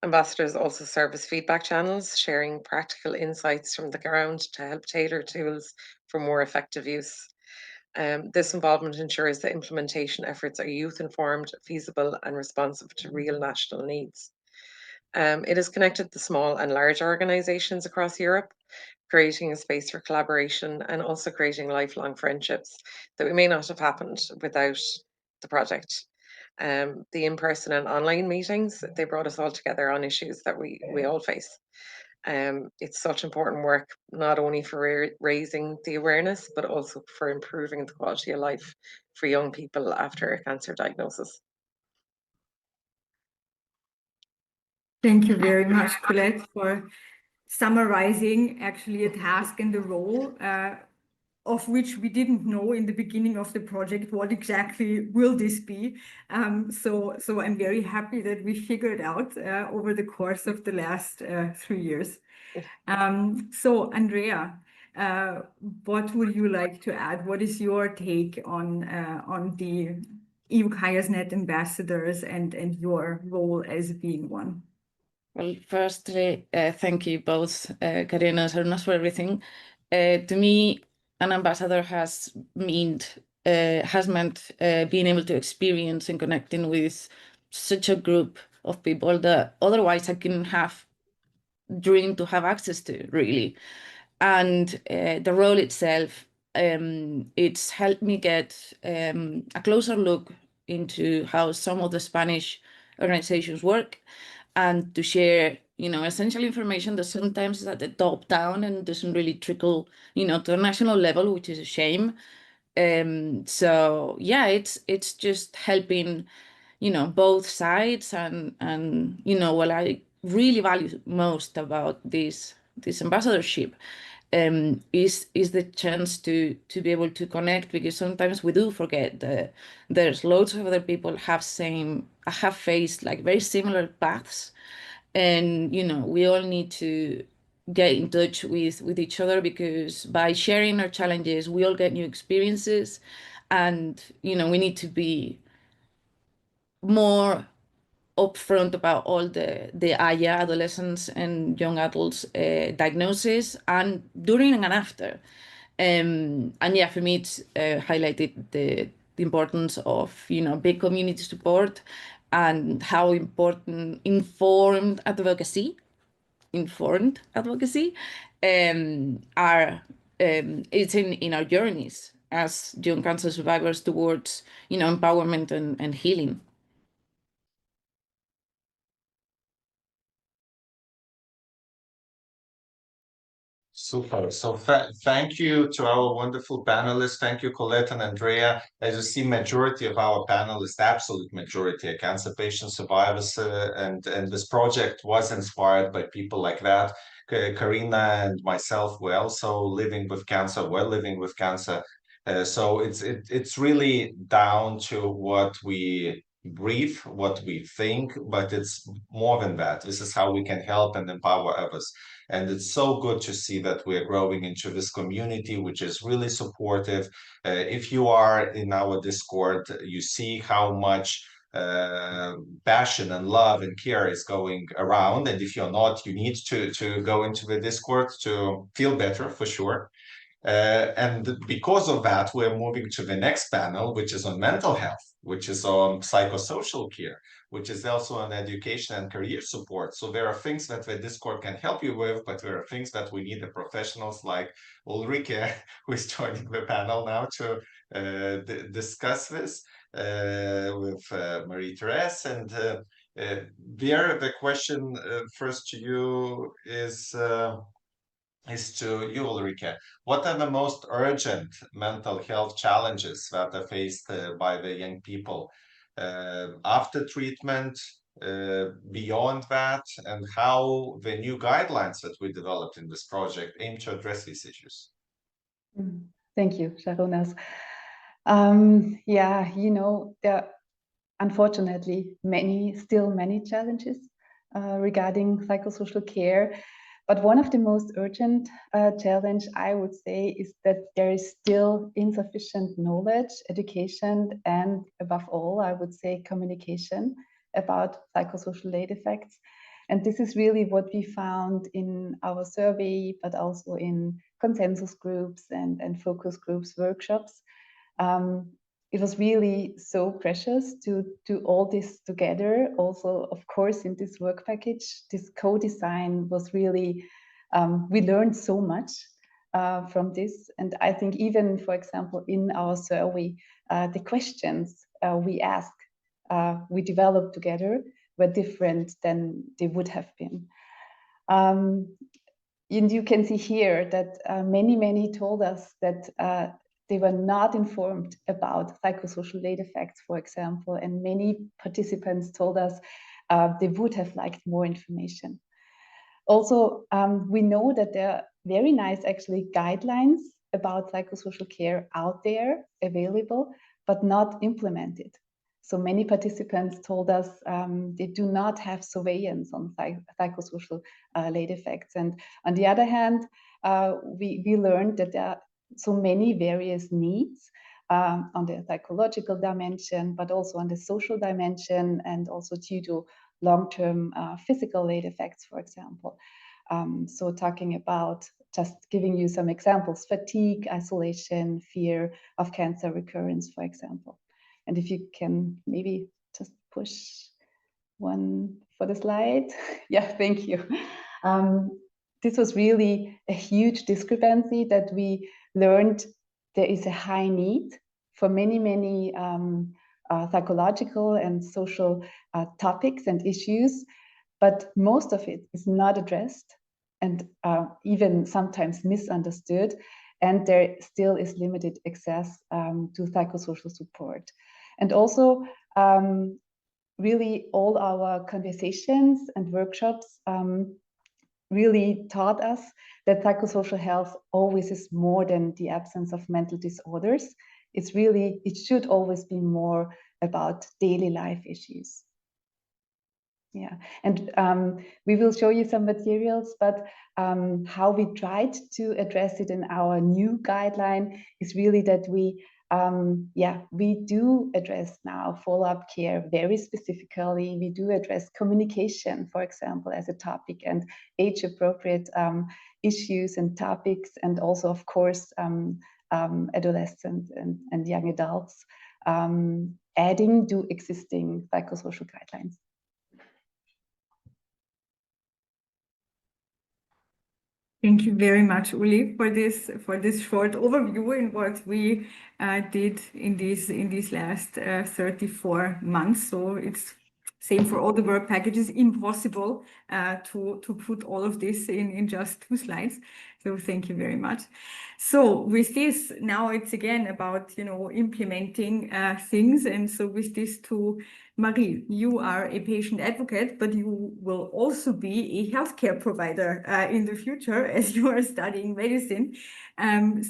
Ambassadors also serve as feedback channels, sharing practical insights from the ground to help tailor tools for more effective use. This involvement ensures that implementation efforts are youth-informed, feasible, and responsive to real national needs. It has connected the small and large organisations across Europe, creating a space for collaboration and also creating lifelong friendships that may not have happened without the project. The in-person and online meetings, they brought us all together on issues that we all face. It's such important work, not only for raising the awareness, but also for improving the quality of life for young people after a cancer diagnosis. Thank you very much, Colette, for summarizing actually a task and the role of which we didn't know in the beginning of the project what exactly will this be. So I'm very happy that we figured out over the course of the last 3 years. So Andrea, what would you like to add? What is your take on the EU-CAYAS-NET ambassadors and your role as being one? Well, firstly, thank you both, Karina and Sarunas, for everything. To me, an ambassador has meant being able to experience and connecting with such a group of people that otherwise I couldn't have dreamed to have access to, really. And the role itself, it's helped me get a closer look into how some of the Spanish organizations work, and to share, essential information that sometimes is at the top down and doesn't really trickle, to a national level, which is a shame. So yeah, it's just helping, both sides, and what I really value most about this ambassadorship is the chance to be able to connect, because sometimes we do forget that there's loads of other people have faced like very similar paths, and we all need to get in touch with each other, because by sharing our challenges we all get new experiences, and we need to be more upfront about all the AYA, adolescents and young adults diagnosis, and during and after. And yeah, for me, it's highlighted the importance of big community support, and how important informed advocacy are it's in our journeys as young cancer survivors towards empowerment and healing. Super. So thank you to our wonderful panelists. Thank you, Colette and Andrea. As you see, majority of our panelists, absolute majority, are cancer patient survivors, and this project was inspired by people like that. Karina and myself were also living with cancer. We're living with cancer. So it's really down to what we breathe, what we think, but it's more than that. This is how we can help and empower others. And it's so good to see that we're growing into this community, which is really supportive. If you are in our Discord, you see how much passion and love and care is going around. And if you're not, you need to go into the Discord to feel better, for sure. And because of that, we're moving to the next panel, which is on mental health, which is on psychosocial care, which is also on education and career support. So there are things that the Discord can help you with, but there are things that we need the professionals like Ulrike, who is joining the panel now, to discuss this with Marie-Therese. And there, the question first to you is to you, Ulrike. What are the most urgent mental health challenges that are faced by the young people after treatment, beyond that, and how the new guidelines that we developed in this project aim to address these issues? Thank you, Sarunas. Yeah, there are unfortunately still many challenges regarding psychosocial care. But one of the most urgent challenge, I would say, is that there is still insufficient knowledge, education, and above all, I would say, communication about psychosocial late effects. And this is really what we found in our survey, but also in consensus groups and focus groups workshops. It was really so precious to do all this together. Also, of course, in this work package, this co-design was really, we learned so much from this. And I think even, for example, in our survey, the questions we asked, we developed together were different than they would have been. And you can see here that many told us that they were not informed about psychosocial late effects, for example, and many participants told us they would have liked more information. Also, we know that there are very nice actually guidelines about psychosocial care out there available, but not implemented. So many participants told us they do not have surveillance on psychosocial late effects. And on the other hand, we learned that there are so many various needs on the psychological dimension, but also on the social dimension, and also due to long-term physical late effects, for example. So talking about, just giving you some examples, fatigue, isolation, fear of cancer recurrence, for example. And if you can maybe just push one for the slide. Yeah, thank you. This was really a huge discrepancy that we learned there is a high need for many psychological and social topics and issues, but most of it is not addressed and even sometimes misunderstood, and there still is limited access to psychosocial support. And also, really all our conversations and workshops really taught us that psychosocial health always is more than the absence of mental disorders. It's really, it should always be more about daily life issues. Yeah, and we will show you some materials, but how we tried to address it in our new guideline is really that we do address now follow-up care very specifically. We do address communication, for example, as a topic, and age-appropriate issues and topics, and also, of course, adolescent and young adults, adding to existing psychosocial guidelines. Thank you very much, Uli, for this short overview in what we did in these last 34 months. So it's same for all the work packages, impossible to put all of this in just 2 slides. So thank you very much. So with this, now it's again about, you know, implementing things. And so with this to Marie, you are a patient advocate, but you will also be a healthcare provider in the future as you are studying medicine.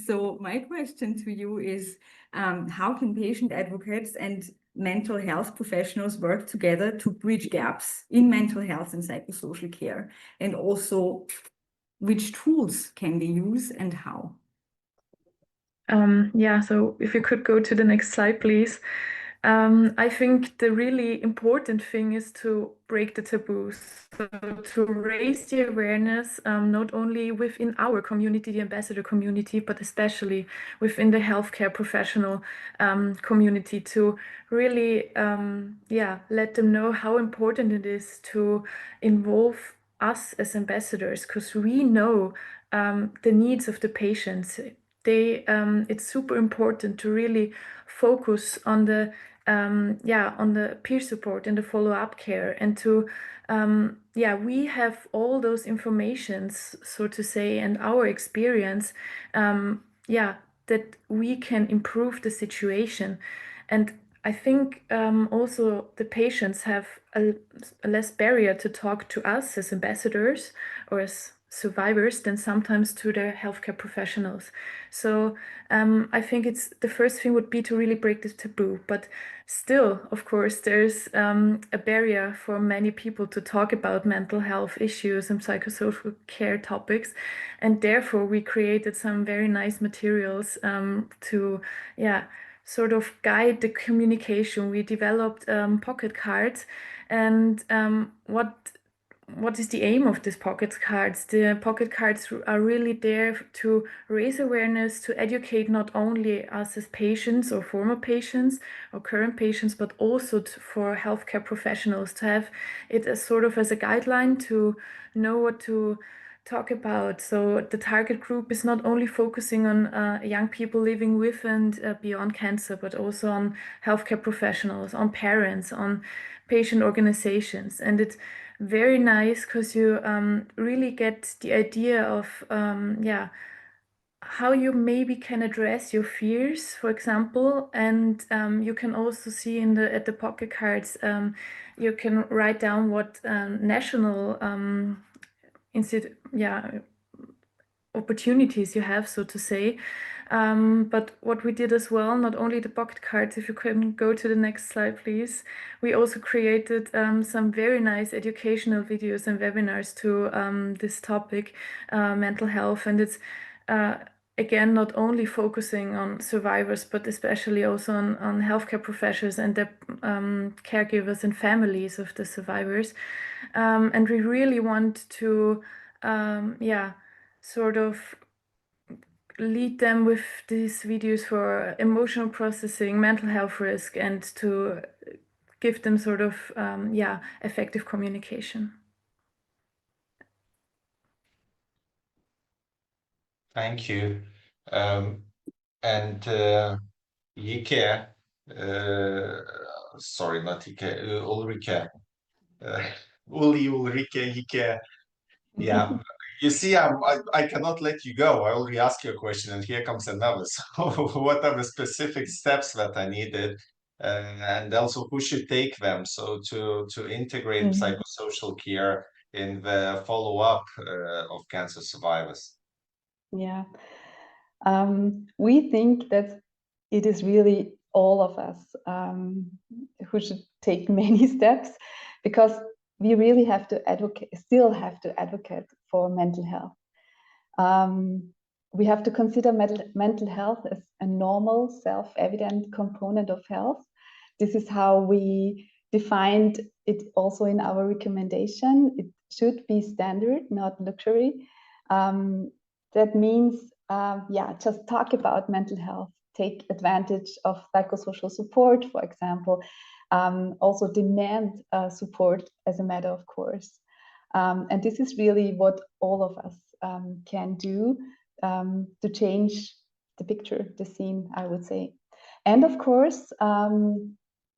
So my question to you is, how can patient advocates and mental health professionals work together to bridge gaps in mental health and psychosocial care? And also, which tools can they use and how? Yeah, so if you could go to the next slide, please. I think the really important thing is to break the taboos, so to raise the awareness, not only within our community, the ambassador community, but especially within the healthcare professional community, to really let them know how important it is to involve us as ambassadors, because we know the needs of the patients. It's super important to really focus on the peer support and the follow-up care, and to we have all those informations, so to say, and our experience that we can improve the situation. And I think also the patients have a less barrier to talk to us as ambassadors or as survivors than sometimes to their healthcare professionals. So I think the first thing would be to really break this taboo. But still, of course, there's a barrier for many people to talk about mental health issues and psychosocial care topics. And therefore, we created some very nice materials to sort of guide the communication. We developed pocket cards, and what what is the aim of these pocket cards? The pocket cards are really there to raise awareness, to educate not only us as patients or former patients or current patients, but also for healthcare professionals to have it as sort of as a guideline to know what to talk about. So the target group is not only focusing on young people living with and beyond cancer, but also on healthcare professionals, on parents, on patient organizations. And it's very nice because you really get the idea of how you maybe can address your fears, for example, and you can also see at the pocket cards, you can write down what national opportunities you have, so to say. But what we did as well, not only the pocket cards, if you can go to the next slide, please. We also created some very nice educational videos and webinars to this topic, mental health. And it's, again, not only focusing on survivors, but especially also on healthcare professionals and the caregivers and families of the survivors. And we really want to, sort of lead them with these videos for emotional processing, mental health risk, and to give them sort of, effective communication. Thank you. And Yike, sorry, not Yike, Ulrike. Ulrike, Yike. Yeah. You see, I cannot let you go. I already asked you a question, and here comes another. So, what are the specific steps that are needed, and also who should take them? So, to integrate psychosocial care in the follow-up of cancer survivors. Yeah, we think that it is really all of us who should take many steps, because we really have to still have to advocate for mental health. We have to consider mental health as a normal, self-evident component of health. This is how we defined it also in our recommendation. It should be standard, not luxury. That means, just talk about mental health, take advantage of psychosocial support, for example, also demand support as a matter of course. And this is really what all of us can do to change the picture, the scene, I would say. And of course,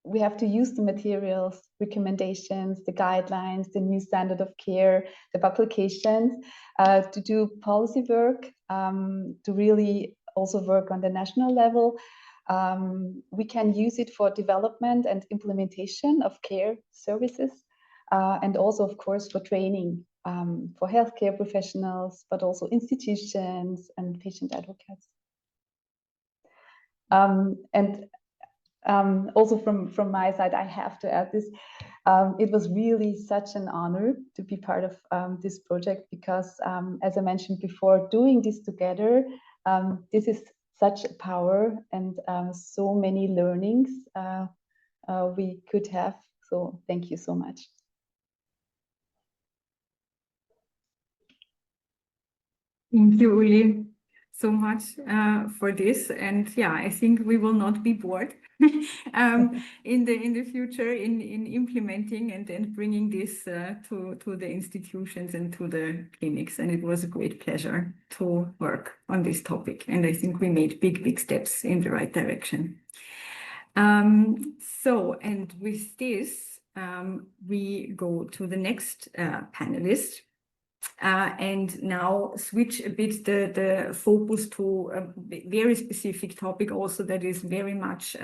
we have to use the materials, recommendations, the guidelines, the new standard of care, the publications to do policy work, to really also work on the national level. We can use it for development and implementation of care services, and also, of course, for training for healthcare professionals, but also institutions and patient advocates. And also from my side, I have to add this. It was really such an honor to be part of this project because, as I mentioned before, doing this together, this is such a power and so many learnings we could have. So thank you so much. Thank you, Uli, so much for this. And yeah, I think we will not be bored in the future in implementing and bringing this to the institutions and to the clinics. And it was a great pleasure to work on this topic. And I think we made big steps in the right direction. And with this, we go to the next panelist. And now switch a bit the focus to a very specific topic also that is very much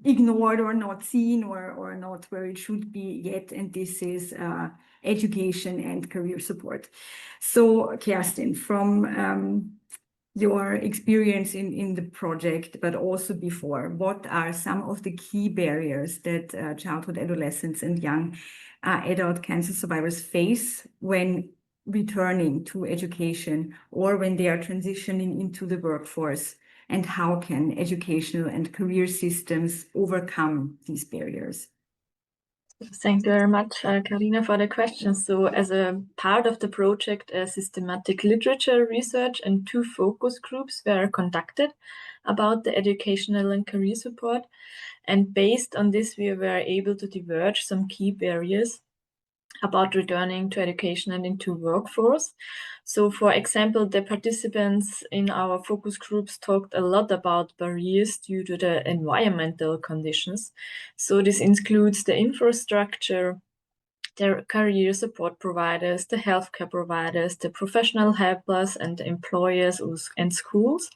ignored or not seen or not where it should be yet, and this is education and career support. So Kerstin, from your experience in the project, but also before, what are some of the key barriers that childhood, adolescents and young adult cancer survivors face when returning to education or when they are transitioning into the workforce, and how can educational and career systems overcome these barriers? Thank you very much, Karina, for the question. So as a part of the project, systematic literature research and 2 focus groups were conducted about the educational and career support. And based on this, we were able to diverge some key barriers about returning to education and into workforce. So for example, the participants in our focus groups talked a lot about barriers due to the environmental conditions. So this includes the infrastructure, the career support providers, the healthcare providers, the professional helpers and employers and schools.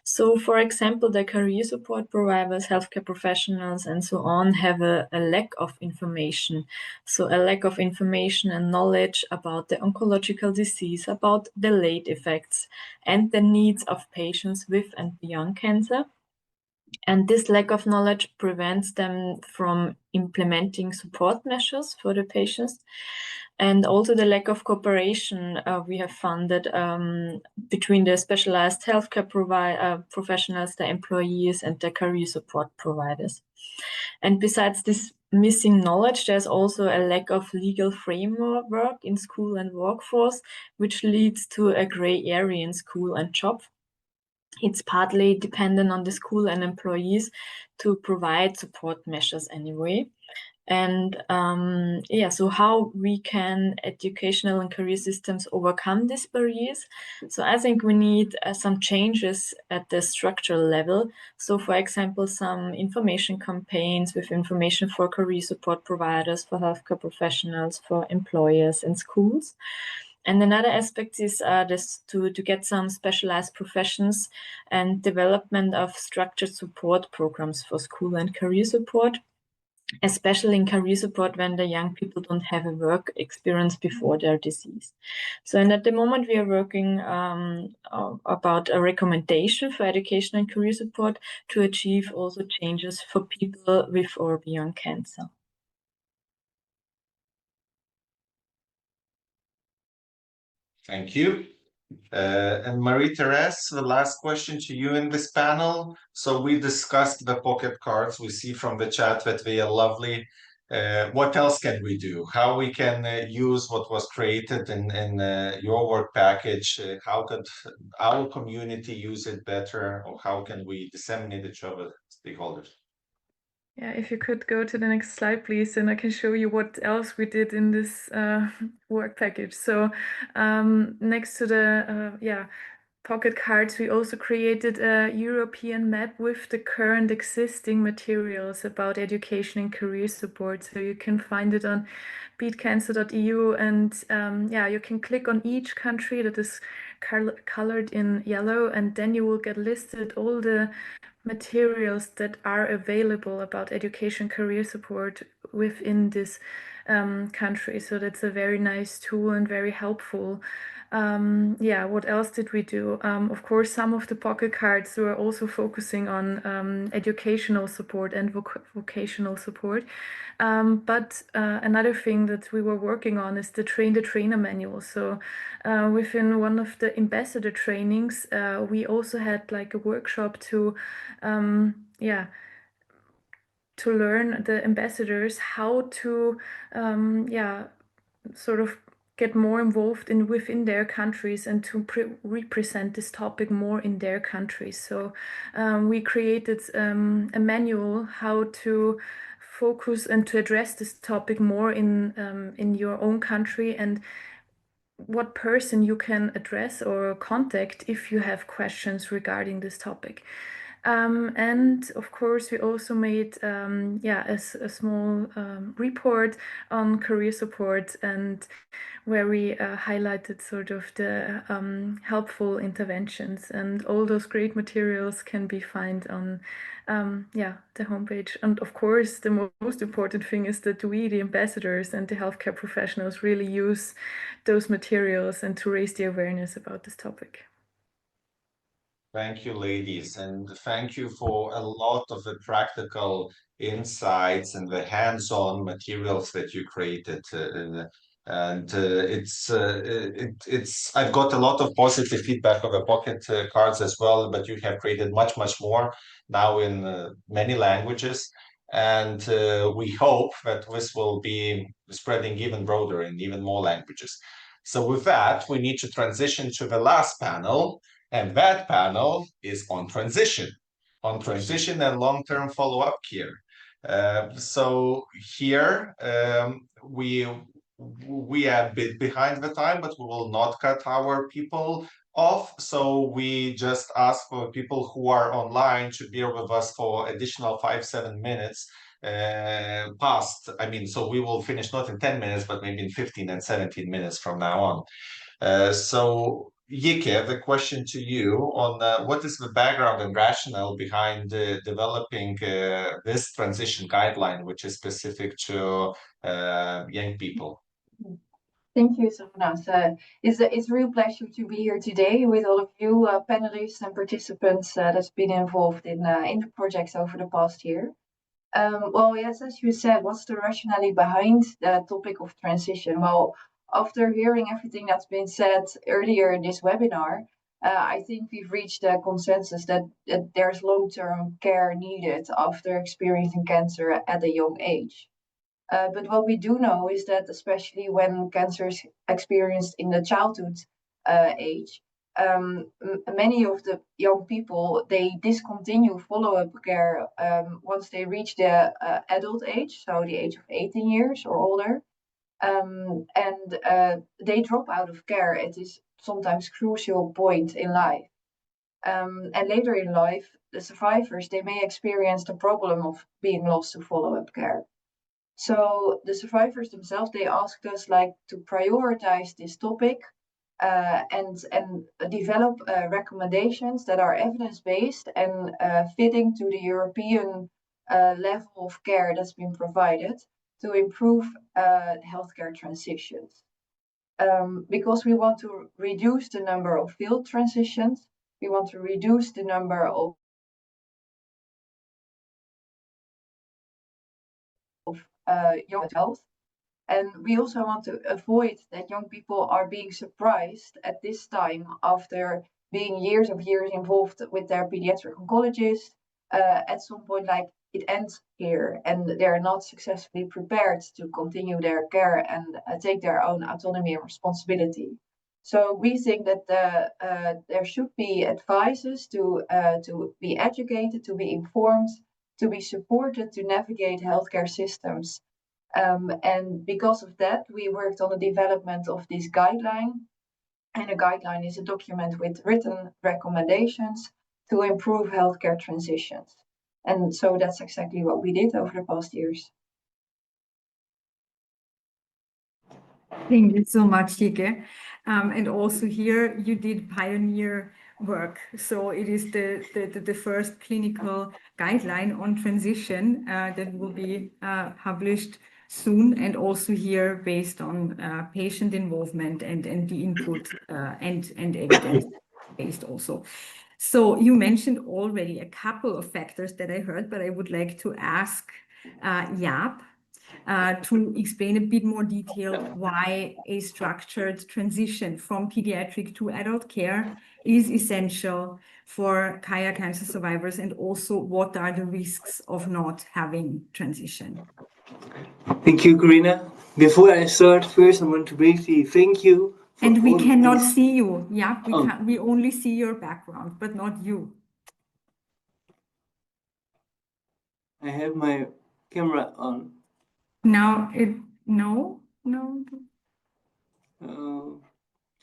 So for example, the career support providers, healthcare professionals and so on have a lack of information. So a lack of information and knowledge about the oncological disease, about the late effects and the needs of patients with and beyond cancer. And this lack of knowledge prevents them from implementing support measures for the patients. And also the lack of cooperation we have found that between the specialized healthcare professionals, the employees, and the career support providers. And besides this missing knowledge, there's also a lack of legal framework in school and workforce, which leads to a gray area in school and job. It's partly dependent on the school and employees to provide support measures anyway. And so how we can educational and career systems overcome these barriers? So I think we need some changes at the structural level. So for example, some information campaigns with information for career support providers, for healthcare professionals, for employers and schools. And another aspect is this to get some specialized professions and development of structured support programs for school and career support, especially in career support when the young people don't have a work experience before their disease. So, and at the moment we are working about a recommendation for education and career support to achieve also changes for people with or beyond cancer. Thank you. And Marie-Therese, the last question to you in this panel. So we discussed the pocket cards. We see from the chat that they are lovely. What else can we do? How we can use what was created in your work package? How could our community use it better? Or how can we disseminate it to other stakeholders? Yeah, if you could go to the next slide, please, and I can show you what else we did in this work package. So next to the pocket cards, we also created a European map with the current existing materials about education and career support. So you can find it on beatcancer.eu, and you can click on each country that is colored in yellow, and then you will get listed all the materials that are available about education career support within this country. So that's a very nice tool and very helpful. What else did we do? Of course, some of the pocket cards were also focusing on educational support and vocational support. But another thing that we were working on is the train the trainer manual. So within one of the ambassador trainings, we also had like a workshop to learn the ambassadors how to sort of get more involved within their countries and to represent this topic more in their countries. So we created a manual how to focus and to address this topic more in your own country, and what person you can address or contact if you have questions regarding this topic. And of course, we also made a small report on career support, and where we highlighted sort of the helpful interventions, and all those great materials can be found on the homepage. And of course, the most important thing is that we, the ambassadors and the healthcare professionals, really use those materials and to raise the awareness about this topic. Thank you, ladies, and thank you for a lot of the practical insights and the hands-on materials that you created. I've got a lot of positive feedback of the pocket cards as well, but you have created much more now in many languages. And we hope that this will be spreading even broader in even more languages. So with that, we need to transition to the last panel, and that panel is on transition and long-term follow-up care. So here we are a bit behind the time, but we will not cut our people off. So we just ask for people who are online to bear with us for additional 5-7 minutes past. I mean, so we will finish not in 10 minutes, but maybe in 15 and 17 minutes from now on. So Yike, the question to you on what is the background and rationale behind developing this transition guideline, which is specific to young people? Thank you, Savannah. It's a real pleasure to be here today with all of you panelists and participants that's been involved in the projects over the past year. Well, yes, as you said, what's the rationale behind the topic of transition? Well, after hearing everything that's been said earlier in this webinar, I think we've reached a consensus that there's long-term care needed after experiencing cancer at a young age. But what we do know is that especially when cancer is experienced in the childhood age, many of the young people, they discontinue follow-up care once they reach the adult age, so the age of 18 years or older. And they drop out of care at this sometimes crucial point in life. And later in life, the survivors, they may experience the problem of being lost to follow-up care. So the survivors themselves, they asked us to prioritize this topic and develop recommendations that are evidence-based and fitting to the European level of care that's been provided to improve healthcare transitions. Because we want to reduce the number of failed transitions, we want to reduce the number of young health. And we also want to avoid that young people are being surprised at this time after being years involved with their pediatric oncologist. At some point, it ends here and they're not successfully prepared to continue their care and take their own autonomy and responsibility. So we think that there should be advices to be educated, to be informed, to be supported to navigate healthcare systems. And because of that, we worked on the development of this guideline. And a guideline is a document with written recommendations to improve healthcare transitions. And so that's exactly what we did over the past years. Thank you so much, Yike. And also here you did pioneer work. So it is the first clinical guideline on transition that will be published soon, and also here based on patient involvement and the input and evidence based also. So you mentioned already a couple of factors that I heard, but I would like to ask Jaap to explain a bit more detail why a structured transition from pediatric to adult care is essential for CAYA cancer survivors, and also what are the risks of not having transition. Thank you, Karina. Before I start, first I want to briefly thank you. And we cannot see you. Yeah, we only see your background, but not you. I have my camera on. Now no.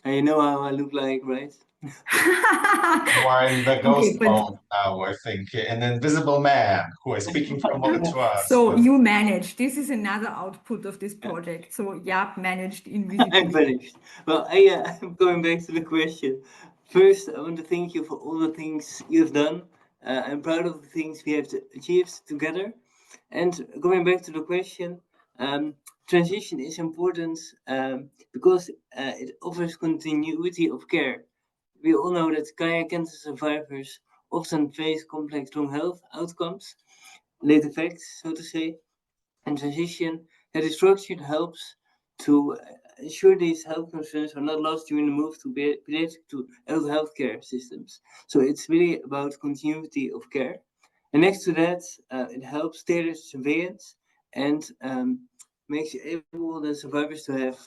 I know how I look like, right? You are in the ghost mode now, I think, an invisible man who is speaking from over to us. So you managed. This is another output of this project. So Jaap managed invisibility. I managed. Well, I'm going back to the question. First, I want to thank you for all the things you've done. I'm proud of the things we have achieved together. And going back to the question, transition is important because it offers continuity of care. We all know that CAYA cancer survivors often face complex lung health outcomes, late effects, so to say, and transition that is structured helps to ensure these health concerns are not lost during the move to pediatric to adult healthcare systems. So it's really about continuity of care. And next to that, it helps tailor surveillance and makes able the survivors to have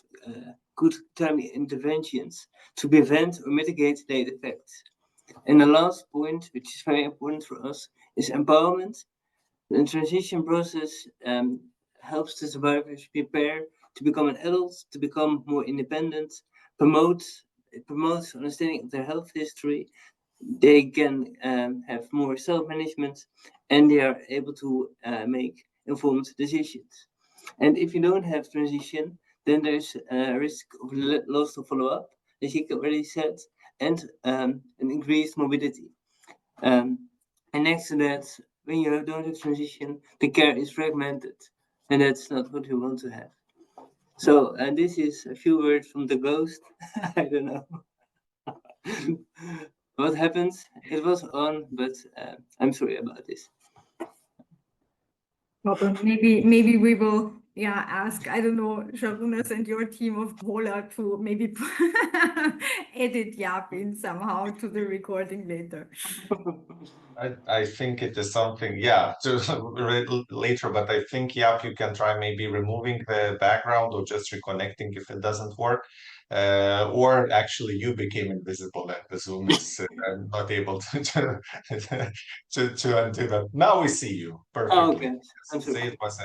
good timely interventions to prevent or mitigate late effects. And the last point, which is very important for us, is empowerment. The transition process helps the survivors prepare to become an adult, to become more independent, it promotes understanding of their health history. They can have more self-management, and they are able to make informed decisions. And if you don't have transition, then there's a risk of loss of follow-up, as you already said, and an increased morbidity. And next to that, when you don't have transition, the care is fragmented, and that's not what we want to have. So, and this is a few words from the ghost. I don't know what happens. It was on, but I'm sorry about this. Well, maybe we will ask, I don't know, Sharunas and your team of Vola to maybe edit Jaap in somehow to the recording later. I think it is something, to later, but I think, Jaap, you can try maybe removing the background or just reconnecting if it doesn't work. Or actually you became invisible and the Zoom is not able to undo that. Now we see you perfectly. Oh, okay. I'm sorry. It was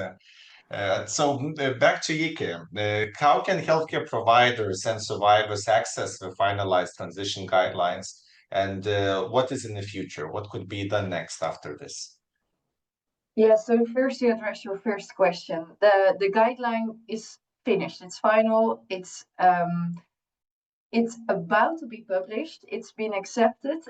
back to Yike. How can healthcare providers and survivors access the finalized transition guidelines? And what is in the future? What could be done next after this? Yeah, so first to address your first question, the guideline is finished. It's final. It's about to be published. It's been accepted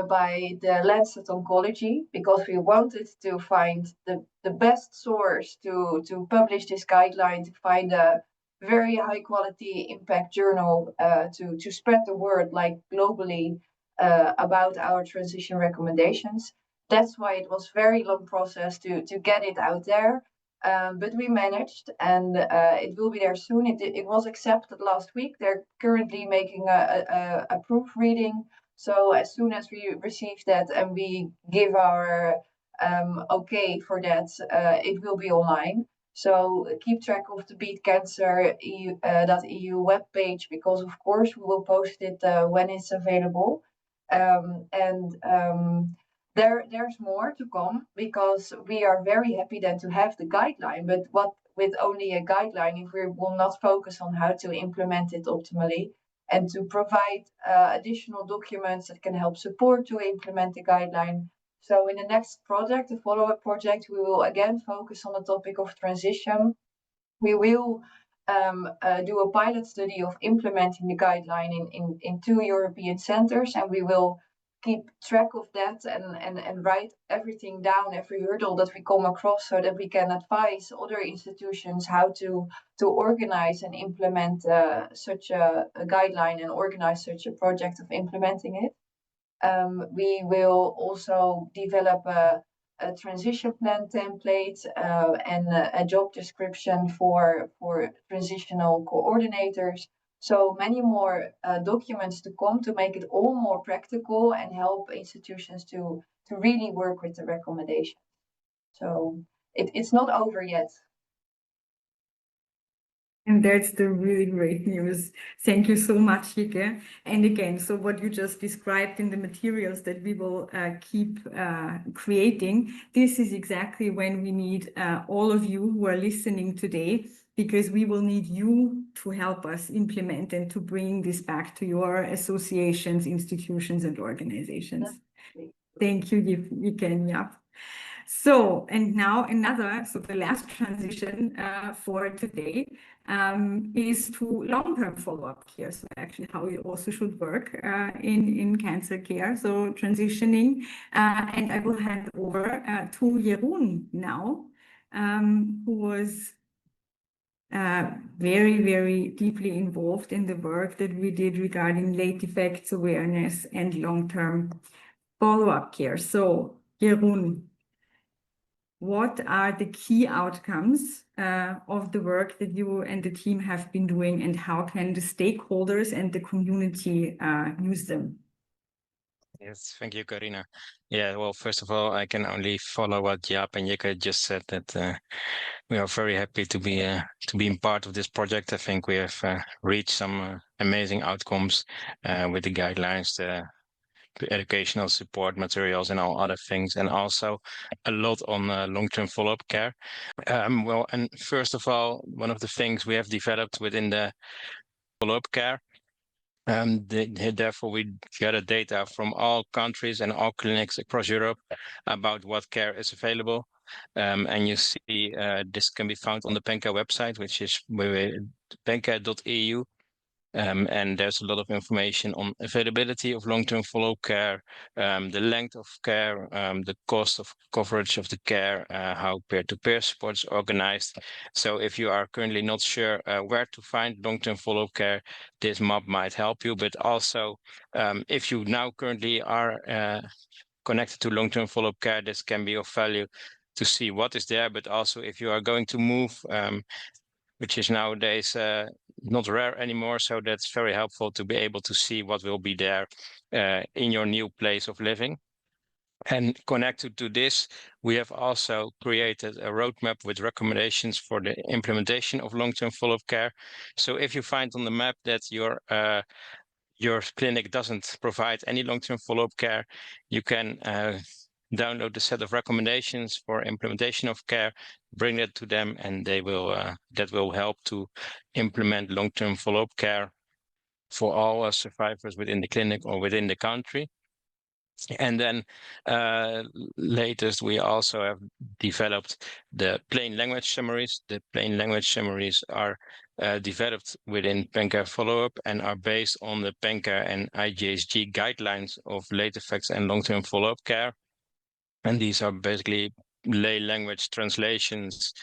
by the Lancet Oncology because we wanted to find the best source to publish this guideline, to find a very high quality impact journal to spread the word like globally about our transition recommendations. That's why it was a very long process to get it out there. But we managed, and it will be there soon. It was accepted last week. They're currently making a proofreading. So as soon as we receive that and we give our okay for that, it will be online. So keep track of the Beat Cancer EU webpage because of course we will post it when it's available. There's more to come because we are very happy then to have the guideline, but what with only a guideline if we will not focus on how to implement it optimally and to provide additional documents that can help support to implement the guideline. So in the next project, the follow-up project, we will again focus on the topic of transition. We will do a pilot study of implementing the guideline in 2 European centers, and we will keep track of that and write everything down, every hurdle that we come across so that we can advise other institutions how to organize and implement such a guideline and organize such a project of implementing it. We will also develop a transition plan template and a job description for transitional coordinators. So many more documents to come to make it all more practical and help institutions to really work with the recommendations. So it's not over yet. And that's the really great news. Thank you so much, Yike. And again, so what you just described in the materials that we will keep creating, this is exactly when we need all of you who are listening today, because we will need you to help us implement and to bring this back to your associations, institutions, and organizations. Thank you, Yike and Jaap. So, and now the last transition for today is to long-term follow-up care. So actually how it also should work in cancer care. So transitioning, and I will hand over to Jeroen now, who was very, very deeply involved in the work that we did regarding late effects awareness and long-term follow-up care. So Jeroen, what are the key outcomes of the work that you and the team have been doing, and how can the stakeholders and the community use them? Yes, thank you, Karina. Yeah, well, first of all, I can only follow what Jaap and Jeke just said, that we are very happy to be part of this project. I think we have reached some amazing outcomes with the guidelines, the educational support materials and all other things, and also a lot on long-term follow-up care. Well, and first of all, one of the things we have developed within the follow-up care, therefore we gather data from all countries and all clinics across Europe about what care is available. And you see this can be found on the PENCA website, which is penca.eu. And there's a lot of information on availability of long-term follow-up care, the length of care, the cost of coverage of the care, how peer-to-peer support is organized. So if you are currently not sure where to find long-term follow-up care, this map might help you. But also, if you now currently are connected to long-term follow-up care, this can be of value to see what is there. But also, if you are going to move, which is nowadays not rare anymore. So that's very helpful to be able to see what will be there in your new place of living. And connected to this, we have also created a roadmap with recommendations for the implementation of long-term follow-up care. So if you find on the map that your clinic doesn't provide any long-term follow-up care, you can download the set of recommendations for implementation of care, bring that to them, and they will that will help to implement long-term follow-up care for all survivors within the clinic or within the country. And then latest, we also have developed the plain language summaries. The plain language summaries are developed within PENCA follow-up and are based on the PENCA and IGHG guidelines of late effects and long-term follow-up care. And these are basically lay language translations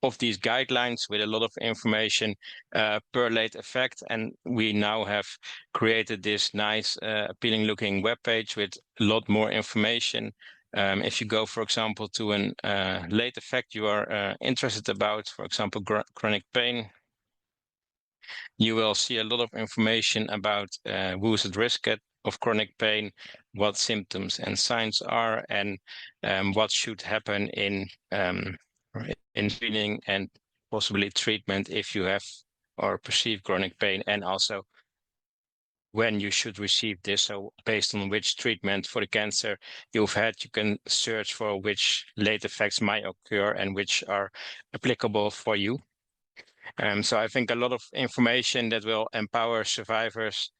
of these guidelines with a lot of information per late effect. And we now have created this nice, appealing looking webpage with a lot more information. If you go, for example, to a late effect you are interested about, for example, chronic pain, you will see a lot of information about who's at risk of chronic pain, what symptoms and signs are, and what should happen in screening and possibly treatment if you have or perceive chronic pain, and also when you should receive this. So based on which treatment for the cancer you've had, you can search for which late effects might occur and which are applicable for you. So I think a lot of information that will empower survivors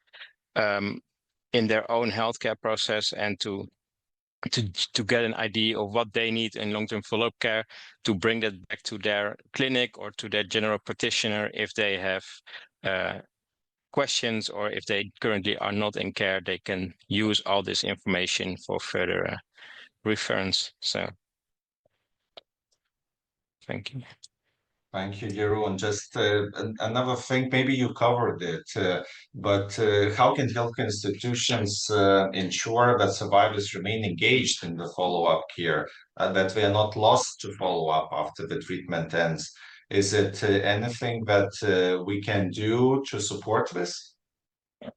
in their own healthcare process and to get an idea of what they need in long-term follow-up care, to bring that back to their clinic or to their general practitioner if they have questions, or if they currently are not in care, they can use all this information for further reference. So thank you. Thank you, Jeroen. Just another thing, maybe you covered it, but how can healthcare institutions ensure that survivors remain engaged in the follow-up care, that they are not lost to follow-up after the treatment ends? Is it anything that we can do to support this?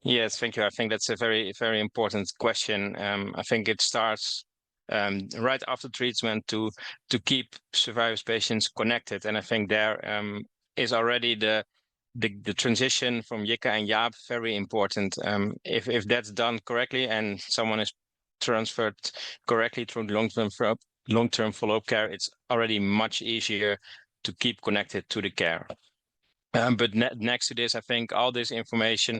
Yes, thank you. I think that's a very, very important question. I think it starts right after treatment to keep survivors patients connected, and I think there is already the transition from Jikka and Jaap very important. If that's done correctly and someone is transferred correctly through long-term follow-up care, it's already much easier to keep connected to the care. But next to this, I think all this information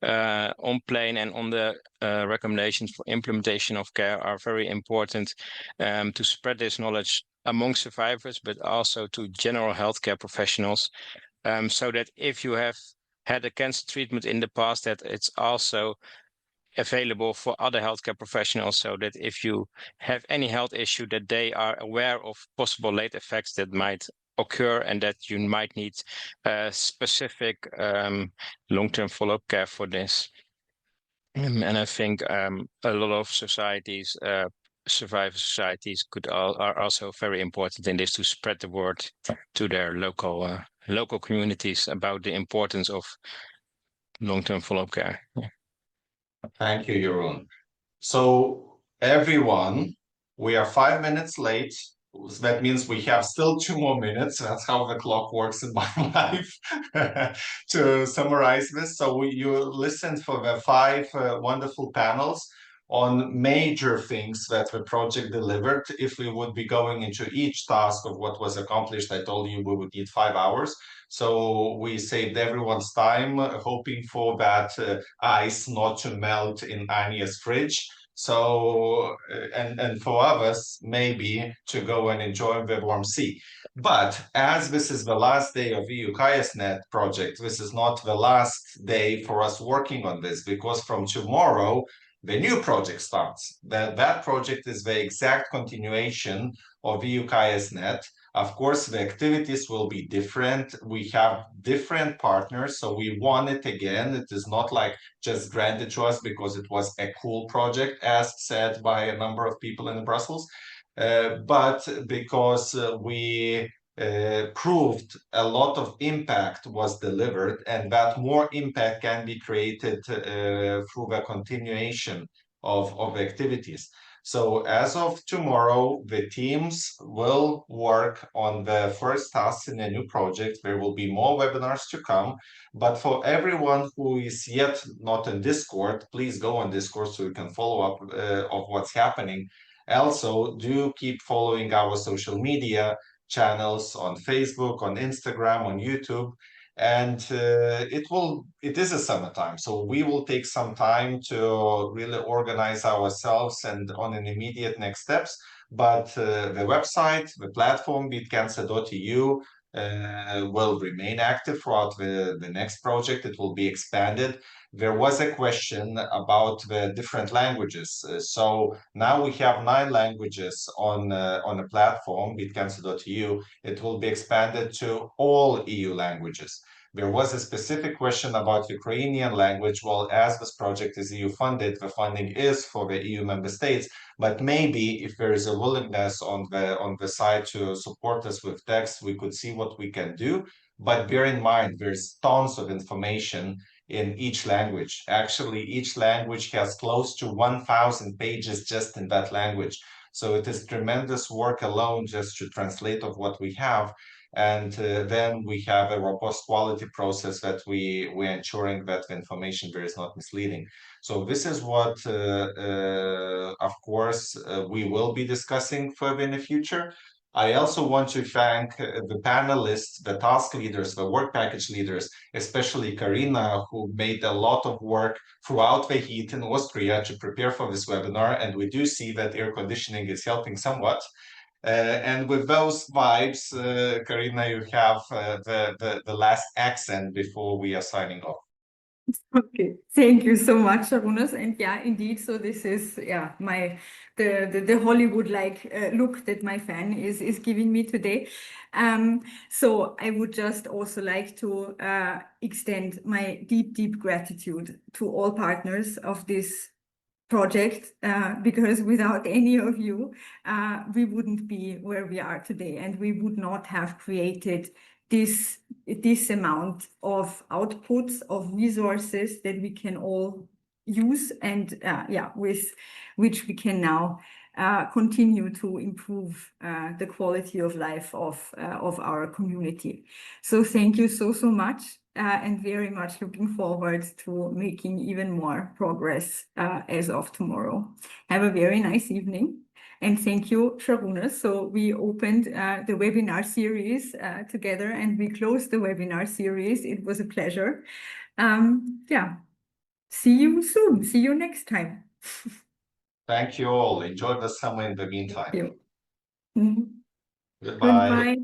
on plain and on the recommendations for implementation of care are very important to spread this knowledge among survivors, but also to general healthcare professionals, so that if you have had a cancer treatment in the past, that it's also available for other healthcare professionals, so that if you have any health issue, that they are aware of possible late effects that might occur and that you might need specific long-term follow-up care for this. And I think a lot of societies, survivor societies, are also very important in this, to spread the word to their local communities about the importance of long-term follow-up care. Yeah. Thank you, Jeroen. So everyone, we are 5 minutes late. That means we have still 2 more minutes. That's how the clock works in my life to summarize this. So you listened for the 5 wonderful panels on major things that the project delivered. If we would be going into each task of what was accomplished, I told you we would need 5 hours. So we saved everyone's time, hoping for that ice not to melt in Anya's fridge. So, and for others, maybe to go and enjoy the warm sea. But as this is the last day of EU-CAYAS-NET project, this is not the last day for us working on this, because from tomorrow, the new project starts. That project is the exact continuation of EU-CAYAS-NET. Of course, the activities will be different. We have different partners, so we won it again. It is not like just granted to us because it was a cool project, as said by a number of people in Brussels, but because we proved a lot of impact was delivered, and that more impact can be created through the continuation of activities. So as of tomorrow, the teams will work on the first tasks in a new project. There will be more webinars to come. But for everyone who is yet not in Discord, please go on Discord so you can follow up of what's happening. Also, do keep following our social media channels on Facebook, on Instagram, on YouTube. And it is a summertime, so we will take some time to really organize ourselves and on an immediate next steps. But the website, the platform, beatcancer.eu, will remain active throughout the next project. It will be expanded. There was a question about the different languages. So now we have 9 languages on the platform, beatcancer.eu. It will be expanded to all EU languages. There was a specific question about Ukrainian language. Well, as this project is EU funded, the funding is for the EU member states, but maybe if there is a willingness on the side to support us with text, we could see what we can do. But bear in mind, there's tons of information in each language. Actually, each language has close to 1,000 pages just in that language. So it is tremendous work alone just to translate of what we have. And then we have a robust quality process that we're ensuring that the information there is not misleading. So this is what, of course, we will be discussing further in the future. I also want to thank the panelists, the task leaders, the work package leaders, especially Karina, who made a lot of work throughout the heat in Austria to prepare for this webinar. And we do see that air conditioning is helping somewhat. And with those vibes, Karina, you have the last accent before we are signing off. Okay, thank you so much, Sharunas. And yeah, indeed, so this is the Hollywood-like look that my fan is giving me today. So I would just also like to extend my deep gratitude to all partners of this project, because without any of you, we wouldn't be where we are today, and we would not have created this amount of outputs, of resources that we can all use, and with which we can now continue to improve the quality of life of our community. So thank you so much. And very much looking forward to making even more progress as of tomorrow. Have a very nice evening. And thank you, Sharunas. So we opened the webinar series together, and we closed the webinar series. It was a pleasure. See you soon. See you next time. Thank you all. Enjoy the summer in the meantime. Thank you. Goodbye. Goodbye.